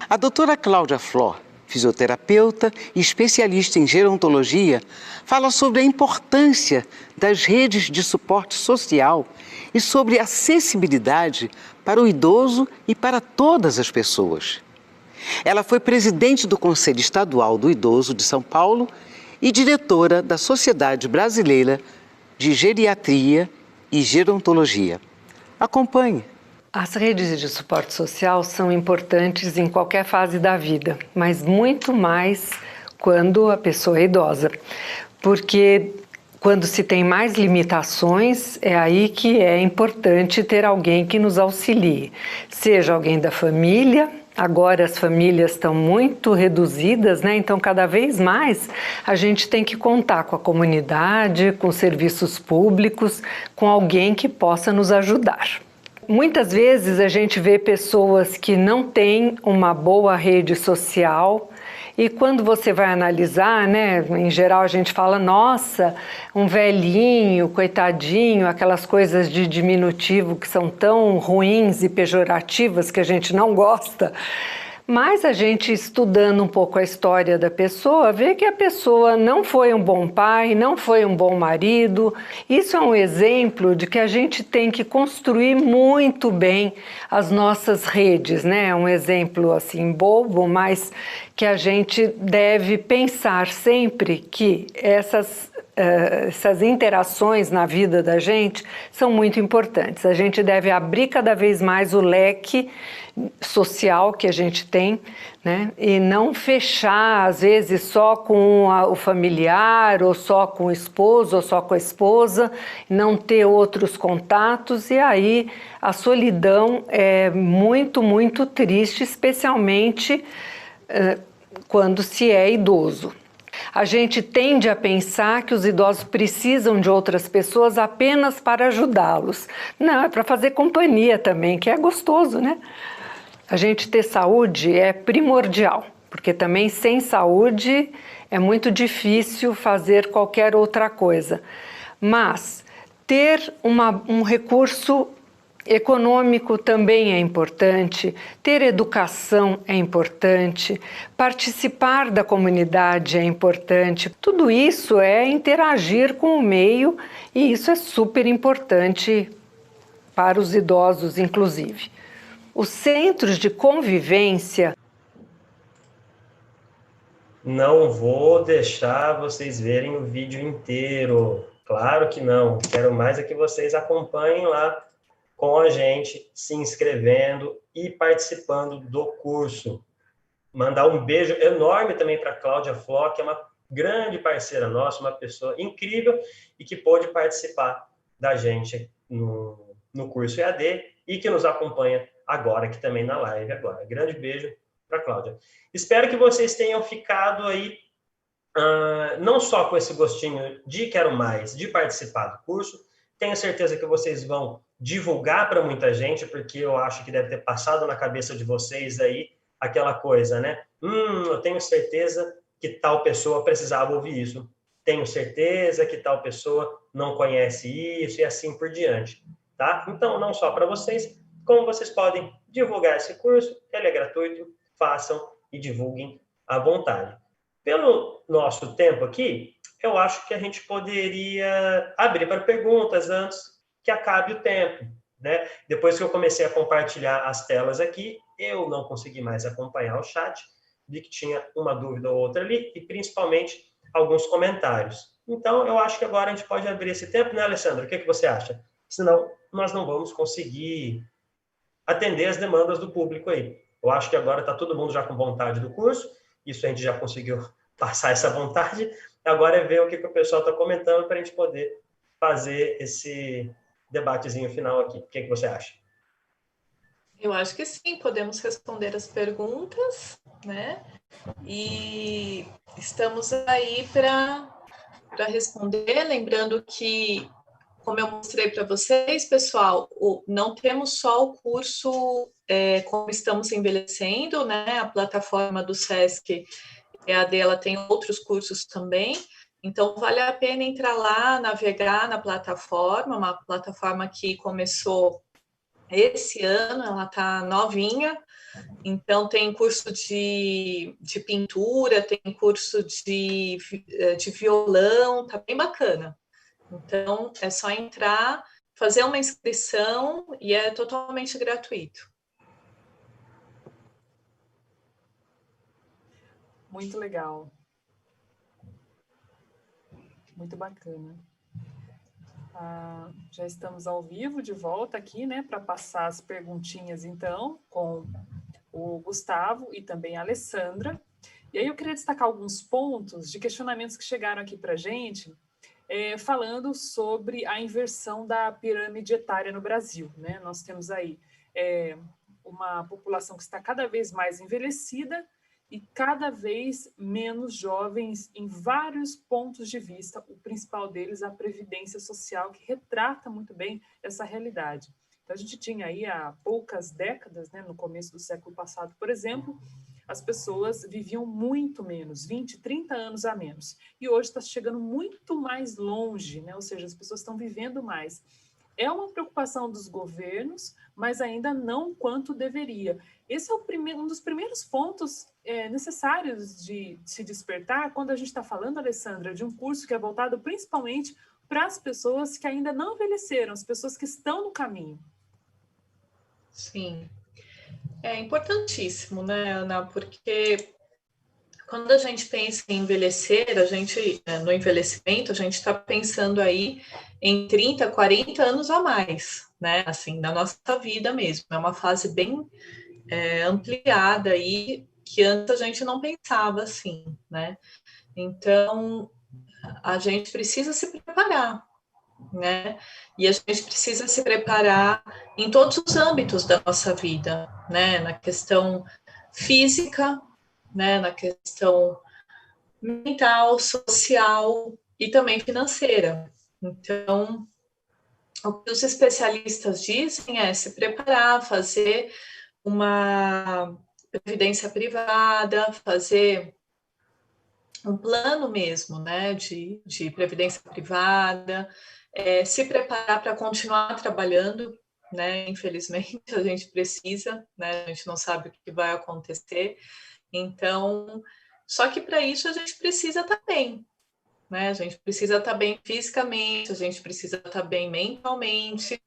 A doutora Cláudia Flor, fisioterapeuta e especialista em gerontologia, fala sobre a importância das redes de suporte social e sobre acessibilidade para o idoso e para todas as pessoas. Ela foi presidente do Conselho Estadual do Idoso de São Paulo e diretora da Sociedade Brasileira de Geriatria e Gerontologia. Acompanhe. As redes de suporte social são importantes em qualquer fase da vida, mas muito mais quando a pessoa é idosa, porque quando se tem mais limitações, é aí que é importante ter alguém que nos auxilie, seja alguém da família. Agora as famílias estão muito reduzidas, né? Então cada vez mais a gente tem que contar com a comunidade, com serviços públicos, com alguém que possa nos ajudar. Muitas vezes a gente vê pessoas que não têm uma boa rede social e quando você vai analisar, né, em geral a gente fala, nossa, um velhinho, coitadinho, aquelas coisas de diminutivo que são tão ruins e pejorativas que a gente não gosta. Mas a gente, estudando um pouco a história da pessoa, vê que a pessoa não foi um bom pai, não foi um bom marido. Isso é um exemplo de que a gente tem que construir muito bem as nossas redes, né? É um exemplo assim bobo, mas que a gente deve pensar sempre que essas essas interações na vida da gente são muito importantes. A gente deve abrir cada vez mais o leque social que a gente tem, né? E não fechar, às vezes, só com o familiar, ou só com o esposo, ou só com a esposa, não ter outros contatos, e aí a solidão é muito, muito triste, especialmente quando se é idoso. A gente tende a pensar que os idosos precisam de outras pessoas apenas para ajudá-los. Não, é para fazer companhia também, que é gostoso, né? A gente ter saúde é primordial, porque também sem saúde é muito difícil fazer qualquer outra coisa. Mas ter um recurso econômico também é importante, ter educação é importante, participar da comunidade é importante. Tudo isso é interagir com o meio e isso é super importante para os idosos, inclusive. Os centros de convivência... Não vou deixar vocês verem o vídeo inteiro. Claro que não. Quero mais é que vocês acompanhem lá com a gente, se inscrevendo e participando do curso. Mandar um beijo enorme também para a Cláudia Fló, que é uma grande parceira nossa, uma pessoa incrível e que pôde participar da gente no curso EAD e que nos acompanha agora, aqui também na live agora. Grande beijo para a Cláudia. Espero que vocês tenham ficado aí, não só com esse gostinho de quero mais, de participar do curso. Tenho certeza que vocês vão divulgar para muita gente, porque eu acho que deve ter passado na cabeça de vocês aí aquela coisa, né? Eu tenho certeza que tal pessoa precisava ouvir isso. Tenho certeza que tal pessoa não conhece isso e assim por diante, tá? Então, não só para vocês, como vocês podem divulgar esse curso, ele é gratuito, façam e divulguem à vontade. Pelo nosso tempo aqui, eu acho que a gente poderia abrir para perguntas antes que acabe o tempo, né? Depois que eu comecei a compartilhar as telas aqui, eu não consegui mais acompanhar o chat, vi que tinha uma dúvida ou outra ali, e principalmente alguns comentários. Então, eu acho que agora a gente pode abrir esse tempo, né, Alessandra? O que você acha? Senão, nós não vamos conseguir atender as demandas do público aí. Eu acho que agora está todo mundo já com vontade do curso, isso a gente já conseguiu passar essa vontade, agora é ver o que o pessoal está comentando para a gente poder fazer esse debatezinho final aqui. O que você acha? Eu acho que sim, podemos responder as perguntas, né? E estamos aí para responder, lembrando que, como eu mostrei para vocês, pessoal, não temos só o curso Como Estamos Envelhecendo, né? A plataforma do SESC EAD, ela tem outros cursos também, então vale a pena entrar lá, navegar na plataforma, uma plataforma que começou esse ano, ela está novinha, então tem curso de pintura, tem curso de violão, tá bem bacana. Então é só entrar, fazer uma inscrição e é totalmente gratuito. Muito legal. Muito bacana. Já estamos ao vivo, de volta aqui, né, para passar as perguntinhas, então, com o Gustavo e também a Alessandra. E aí eu queria destacar alguns pontos de questionamentos que chegaram aqui para a gente, falando sobre a inversão da pirâmide etária no Brasil, né? Nós temos aí uma população que está cada vez mais envelhecida e cada vez menos jovens em vários pontos de vista, o principal deles a previdência social, que retrata muito bem essa realidade. Então, a gente tinha aí há poucas décadas, né, no começo do século passado, por exemplo, as pessoas viviam muito menos, 20, 30 anos a menos, e hoje está chegando muito mais longe, né, ou seja, as pessoas estão vivendo mais. É uma preocupação dos governos, mas ainda não quanto deveria. Esse é um dos primeiros pontos necessários de se despertar quando a gente está falando, Alessandra, de um curso que é voltado principalmente para as pessoas que ainda não envelheceram, as pessoas que estão no caminho. Sim, é importantíssimo, né, Ana? Porque quando a gente pensa em envelhecer, no envelhecimento, a gente está pensando aí em 30, 40 anos a mais, né? Assim, da nossa vida mesmo. É uma fase bem ampliada aí, que antes a gente não pensava assim, né? Então, a gente precisa se preparar, né? E a gente precisa se preparar em todos os âmbitos da nossa vida, né? Na questão física, né? Na questão mental, social e também financeira. Então, o que os especialistas dizem é se preparar, fazer uma previdência privada, fazer um plano mesmo, né, de previdência privada, se preparar para continuar trabalhando, né, infelizmente a gente precisa, né, a gente não sabe o que vai acontecer, então, só que para isso a gente precisa estar bem, né, a gente precisa estar bem fisicamente, a gente precisa estar bem mentalmente,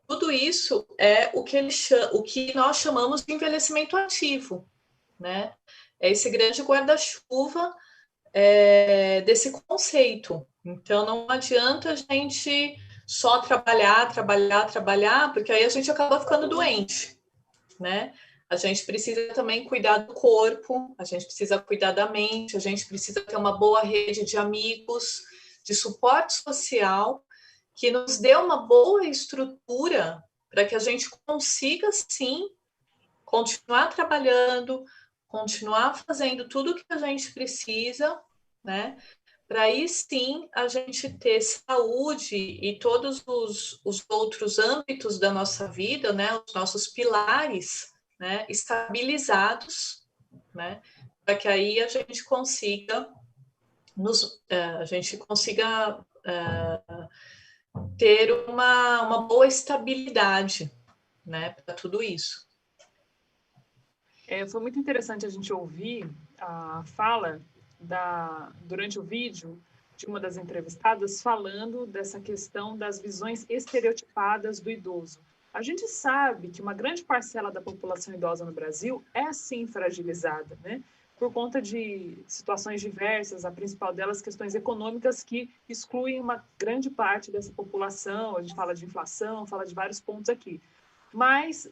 tudo isso é o que nós chamamos de envelhecimento ativo, né, é esse grande guarda-chuva desse conceito. Então, não adianta a gente só trabalhar, porque aí a gente acaba ficando doente, né? A gente precisa também cuidar do corpo, a gente precisa cuidar da mente, a gente precisa ter uma boa rede de amigos, de suporte social, que nos dê uma boa estrutura para que a gente consiga, sim, continuar trabalhando, continuar fazendo tudo o que a gente precisa, né? Para aí sim a gente ter saúde e todos os outros âmbitos da nossa vida, né? Os nossos pilares, né? Estabilizados, né? Para que aí a gente consiga ter uma boa estabilidade, né? Para tudo isso. Foi muito interessante a gente ouvir a fala durante o vídeo de uma das entrevistadas falando dessa questão das visões estereotipadas do idoso. A gente sabe que uma grande parcela da população idosa no Brasil é, sim, fragilizada, né? Por conta de situações diversas, a principal delas, questões econômicas que excluem uma grande parte dessa população. A gente fala de inflação, fala de vários pontos aqui. Mas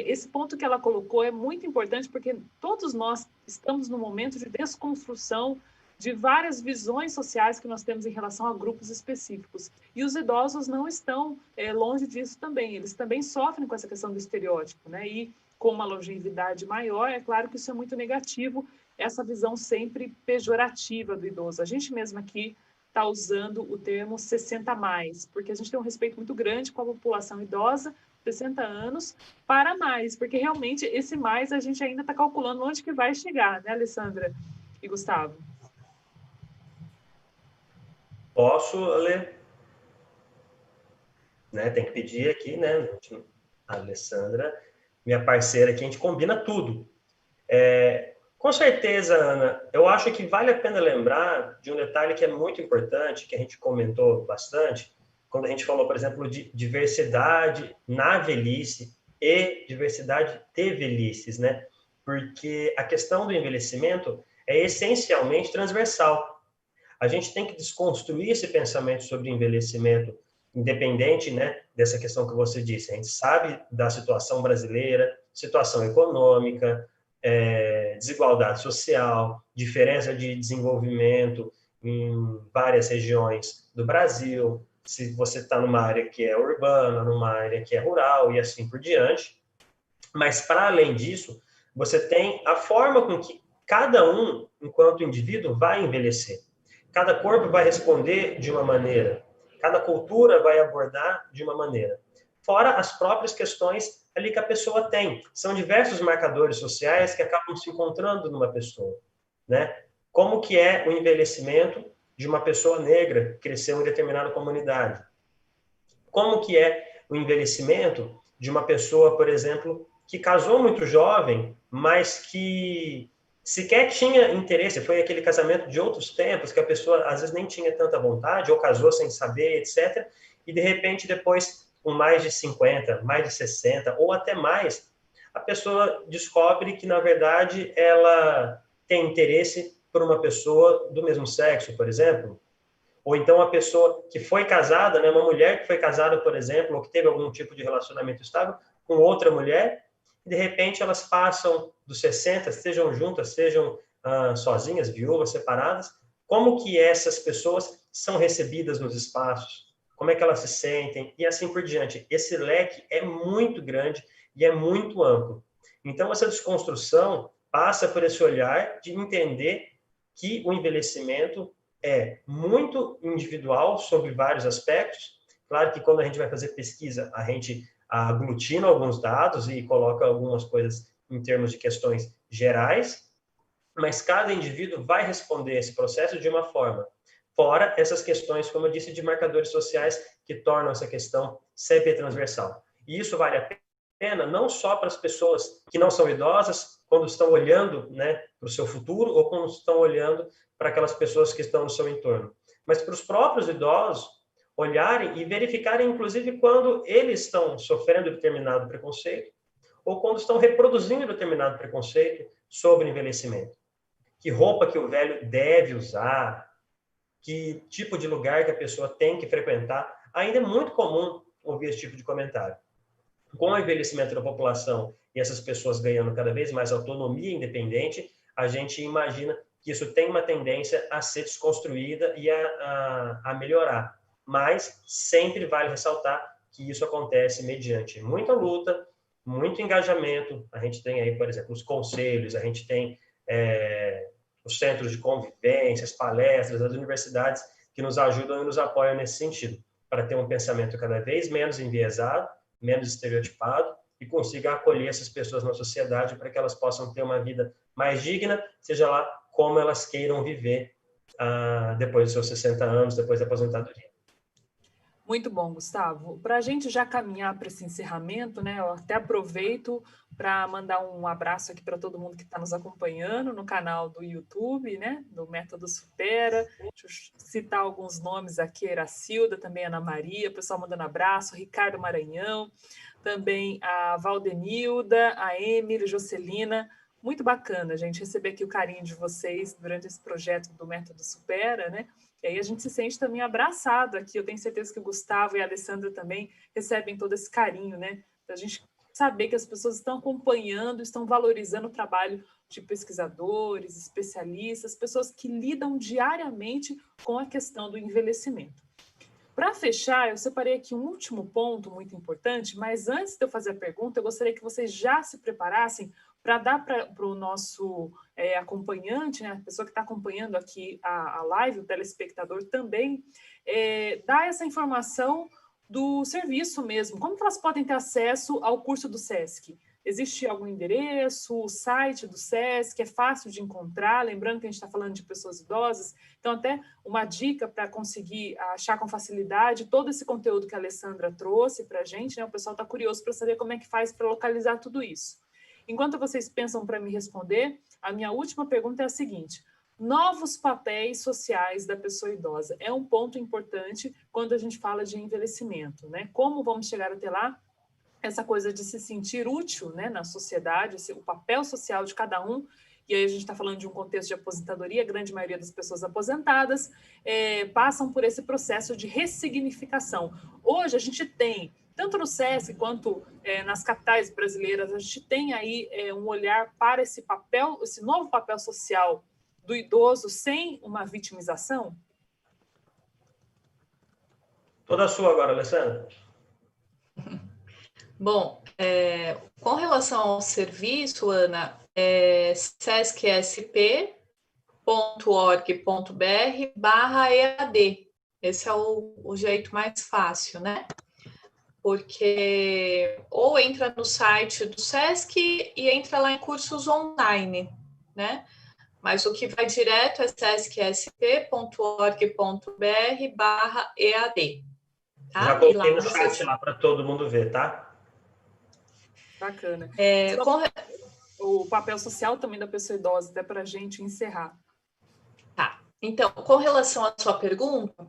esse ponto que ela colocou é muito importante porque todos nós estamos num momento de desconstrução de várias visões sociais que nós temos em relação a grupos específicos. E os idosos não estão longe disso também. Eles também sofrem com essa questão do estereótipo, né? E com uma longevidade maior, é claro que isso é muito negativo, essa visão sempre pejorativa do idoso. A gente mesmo aqui está usando o termo 60+, porque a gente tem um respeito muito grande com a população idosa, 60 anos, para mais, porque realmente esse mais a gente ainda está calculando onde que vai chegar, né, Alessandra e Gustavo? Posso, Ale? Né, tem que pedir aqui, né, a Alessandra, minha parceira aqui, a gente combina tudo. Com certeza, Ana, eu acho que vale a pena lembrar de um detalhe que é muito importante, que a gente comentou bastante, quando a gente falou, por exemplo, de diversidade na velhice e diversidade de velhices, né? Porque a questão do envelhecimento é essencialmente transversal. A gente tem que desconstruir esse pensamento sobre envelhecimento, independente, né, dessa questão que você disse. A gente sabe da situação brasileira, situação econômica, desigualdade social, diferença de desenvolvimento em várias regiões do Brasil, se você está numa área que é urbana, numa área que é rural e assim por diante. Mas, para além disso, você tem a forma com que cada um, enquanto indivíduo, vai envelhecer. Cada corpo vai responder de uma maneira, cada cultura vai abordar de uma maneira. Fora as próprias questões ali que a pessoa tem. São diversos marcadores sociais que acabam se encontrando numa pessoa, né? Como que é o envelhecimento de uma pessoa negra que cresceu em determinada comunidade? Como que é o envelhecimento de uma pessoa, por exemplo, que casou muito jovem, mas que sequer tinha interesse, foi aquele casamento de outros tempos, que a pessoa às vezes nem tinha tanta vontade, ou casou sem saber, etc. E de repente depois, com mais de 50, mais de 60, ou até mais, a pessoa descobre que, na verdade, ela tem interesse por uma pessoa do mesmo sexo, por exemplo? Ou então uma pessoa que foi casada, né, uma mulher que foi casada, por exemplo, ou que teve algum tipo de relacionamento estável com outra mulher, e de repente elas passam dos 60, sejam juntas, sejam sozinhas, viúvas, separadas, como que essas pessoas são recebidas nos espaços, como é que elas se sentem, e assim por diante. Esse leque é muito grande e é muito amplo. Então, essa desconstrução passa por esse olhar de entender que o envelhecimento é muito individual sobre vários aspectos. Claro que quando a gente vai fazer pesquisa, a gente aglutina alguns dados e coloca algumas coisas em termos de questões gerais, mas cada indivíduo vai responder esse processo de uma forma. Fora essas questões, como eu disse, de marcadores sociais que tornam essa questão sempre transversal. E isso vale a pena não só para as pessoas que não são idosas, quando estão olhando, né, para o seu futuro, ou quando estão olhando para aquelas pessoas que estão no seu entorno, mas para os próprios idosos olharem e verificarem, inclusive, quando eles estão sofrendo determinado preconceito ou quando estão reproduzindo determinado preconceito sobre envelhecimento. Que roupa que o velho deve usar, que tipo de lugar que a pessoa tem que frequentar. Ainda é muito comum ouvir esse tipo de comentário. Com o envelhecimento da população e essas pessoas ganhando cada vez mais autonomia independente, a gente imagina que isso tem uma tendência a ser desconstruída e a melhorar. Mas sempre vale ressaltar que isso acontece mediante muita luta, muito engajamento. A gente tem aí, por exemplo, os conselhos, a gente tem os centros de convivência, as palestras, as universidades que nos ajudam e nos apoiam nesse sentido, para ter um pensamento cada vez menos enviesado, menos estereotipado e consiga acolher essas pessoas na sociedade para que elas possam ter uma vida mais digna, seja lá como elas queiram viver depois dos seus 60 anos, depois da aposentadoria. Muito bom, Gustavo. Para a gente já caminhar para esse encerramento, né, eu até aproveito para mandar um abraço aqui para todo mundo que está nos acompanhando no canal do YouTube, né, do Método Supera. Deixa eu citar alguns nomes aqui, Eracilda, também Ana Maria, o pessoal mandando abraço, Ricardo Maranhão, também a Valdenilda, a Emily, Jocelina. Muito bacana, gente, receber aqui o carinho de vocês durante esse projeto do Método Supera, né? E aí a gente se sente também abraçado aqui. Eu tenho certeza que o Gustavo e a Alessandra também recebem todo esse carinho, né? Da gente saber que as pessoas estão acompanhando, estão valorizando o trabalho de pesquisadores, especialistas, pessoas que lidam diariamente com a questão do envelhecimento. Para fechar, eu separei aqui um último ponto muito importante, mas antes de eu fazer a pergunta, eu gostaria que vocês já se preparassem para dar para o nosso acompanhante, né, a pessoa que está acompanhando aqui a live, o telespectador também, dar essa informação do serviço mesmo. Como que elas podem ter acesso ao curso do SESC? Existe algum endereço, o site do SESC, é fácil de encontrar, lembrando que a gente está falando de pessoas idosas, então até uma dica para conseguir achar com facilidade todo esse conteúdo que a Alessandra trouxe para a gente, né? O pessoal está curioso para saber como é que faz para localizar tudo isso. Enquanto vocês pensam para me responder, a minha última pergunta é a seguinte: novos papéis sociais da pessoa idosa é um ponto importante quando a gente fala de envelhecimento, né? Como vamos chegar até lá? Essa coisa de se sentir útil, né, na sociedade, o papel social de cada um, e aí a gente está falando de um contexto de aposentadoria, a grande maioria das pessoas aposentadas passam por esse processo de ressignificação. Hoje a gente tem, tanto no SESC quanto nas capitais brasileiras, a gente tem aí um olhar para esse papel, esse novo papel social do idoso sem uma vitimização? Toda sua agora, Alessandra. Bom, com relação ao serviço, Ana, sescsp.org.br/EAD. Esse é o jeito mais fácil, né? Porque ou entra no site do SESC e entra lá em cursos online, né? Mas o que vai direto é sescsp.org.br/EAD. Tá? Já coloquei no chat lá para todo mundo ver, tá? Bacana. O papel social também da pessoa idosa, até para a gente encerrar. Tá. Então, com relação à sua pergunta,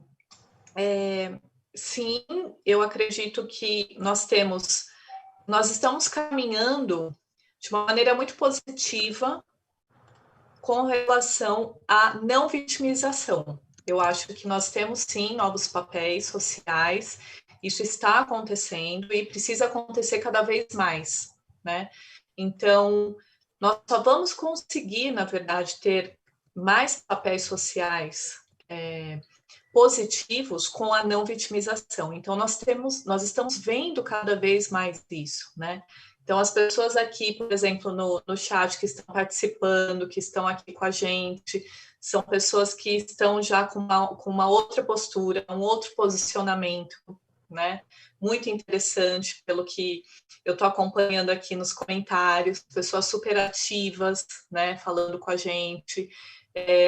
sim, eu acredito que nós estamos caminhando de uma maneira muito positiva com relação à não vitimização. Eu acho que nós temos, sim, novos papéis sociais, isso está acontecendo e precisa acontecer cada vez mais, né? Então, nós só vamos conseguir, na verdade, ter mais papéis sociais positivos com a não vitimização. Então, nós estamos vendo cada vez mais isso, né? Então, as pessoas aqui, por exemplo, no chat que estão participando, que estão aqui com a gente, são pessoas que estão já com uma outra postura, um outro posicionamento, né? Muito interessante, pelo que eu estou acompanhando aqui nos comentários, pessoas super ativas, né? Falando com a gente.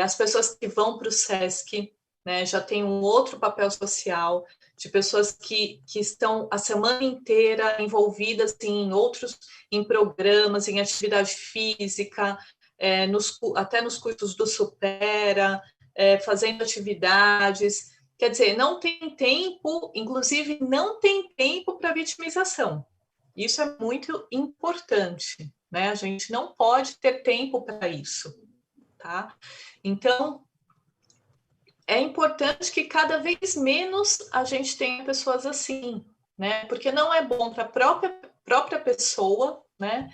As pessoas que vão para o SESC, né? Já tem um outro papel social, de pessoas que estão a semana inteira envolvidas em programas, em atividade física, até nos cursos do Supera, fazendo atividades. Quer dizer, não tem tempo, inclusive não tem tempo para vitimização. Isso é muito importante, né? A gente não pode ter tempo para isso, tá? Então, é importante que cada vez menos a gente tenha pessoas assim, né? Porque não é bom para a própria pessoa, né?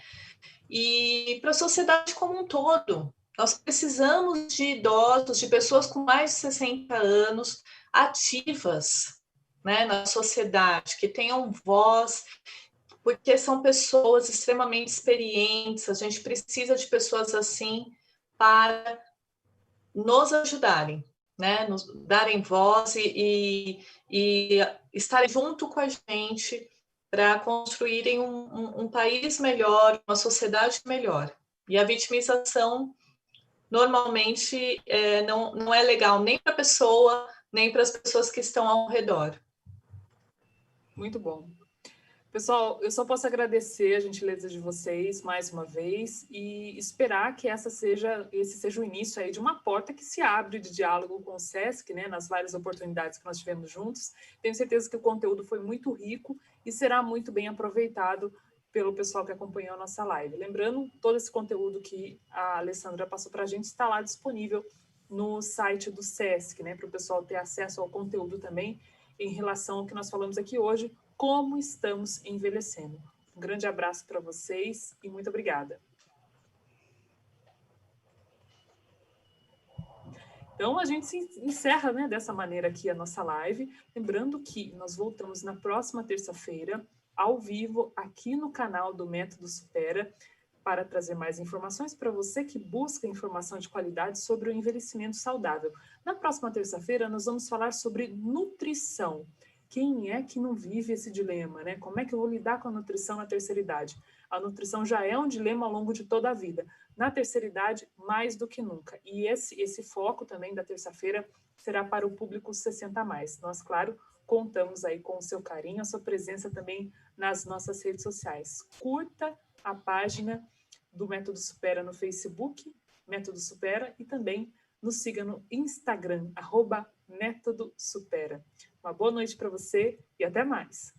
E para a sociedade como um todo. Nós precisamos de idosos, de pessoas com mais de 60 anos ativas, né, na sociedade, que tenham voz, porque são pessoas extremamente experientes. A gente precisa de pessoas assim para nos ajudarem, né, nos darem voz e estarem junto com a gente para construírem um país melhor, uma sociedade melhor. E a vitimização, normalmente, não é legal nem para a pessoa, nem para as pessoas que estão ao redor. Muito bom. Pessoal, eu só posso agradecer a gentileza de vocês mais uma vez e esperar que esse seja o início aí de uma porta que se abre de diálogo com o SESC, né, nas várias oportunidades que nós tivemos juntos. Tenho certeza que o conteúdo foi muito rico e será muito bem aproveitado pelo pessoal que acompanhou a nossa live. Lembrando, todo esse conteúdo que a Alessandra passou para a gente está lá disponível no site do SESC, né, para o pessoal ter acesso ao conteúdo também em relação ao que nós falamos aqui hoje, como estamos envelhecendo. Um grande abraço para vocês e muito obrigada. Então, a gente se encerra, né, dessa maneira aqui a nossa live. Lembrando que nós voltamos na próxima terça-feira, ao vivo, aqui no canal do Método Supera, para trazer mais informações para você que busca informação de qualidade sobre o envelhecimento saudável. Na próxima terça-feira, nós vamos falar sobre nutrição. Quem é que não vive esse dilema, né? Como é que eu vou lidar com a nutrição na terceira idade? A nutrição já é um dilema ao longo de toda a vida. Na terceira idade, mais do que nunca. E esse foco também da terça-feira será para o público 60+. Nós, claro, contamos aí com o seu carinho, a sua presença também nas nossas redes sociais. Curta a página do Método Supera no Facebook, Método Supera, e também nos siga no Instagram, @Método Supera. Uma boa noite para você e até mais.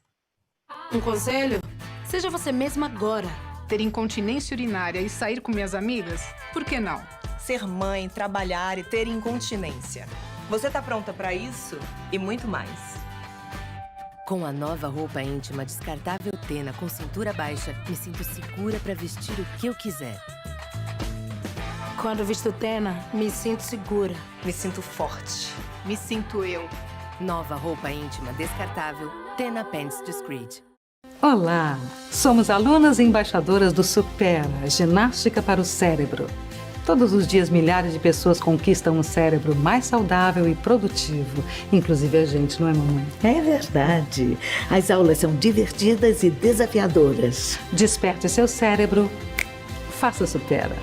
Um conselho? Seja você mesma agora. Ter incontinência urinária e sair com minhas amigas? Por que não? Ser mãe, trabalhar e ter incontinência. Você tá pronta para isso? E muito mais. Com a nova roupa íntima descartável Tena com cintura baixa, me sinto segura para vestir o que eu quiser. Quando visto Tena, me sinto segura. Me sinto forte. Me sinto eu. Nova roupa íntima descartável Tena Pants Discreet. Olá! Somos alunas e embaixadoras do Supera, Ginástica para o Cérebro. Todos os dias, milhares de pessoas conquistam um cérebro mais saudável e produtivo. Inclusive a gente, não é, mamãe? É verdade. As aulas são divertidas e desafiadoras. Desperte seu cérebro. Faça Supera.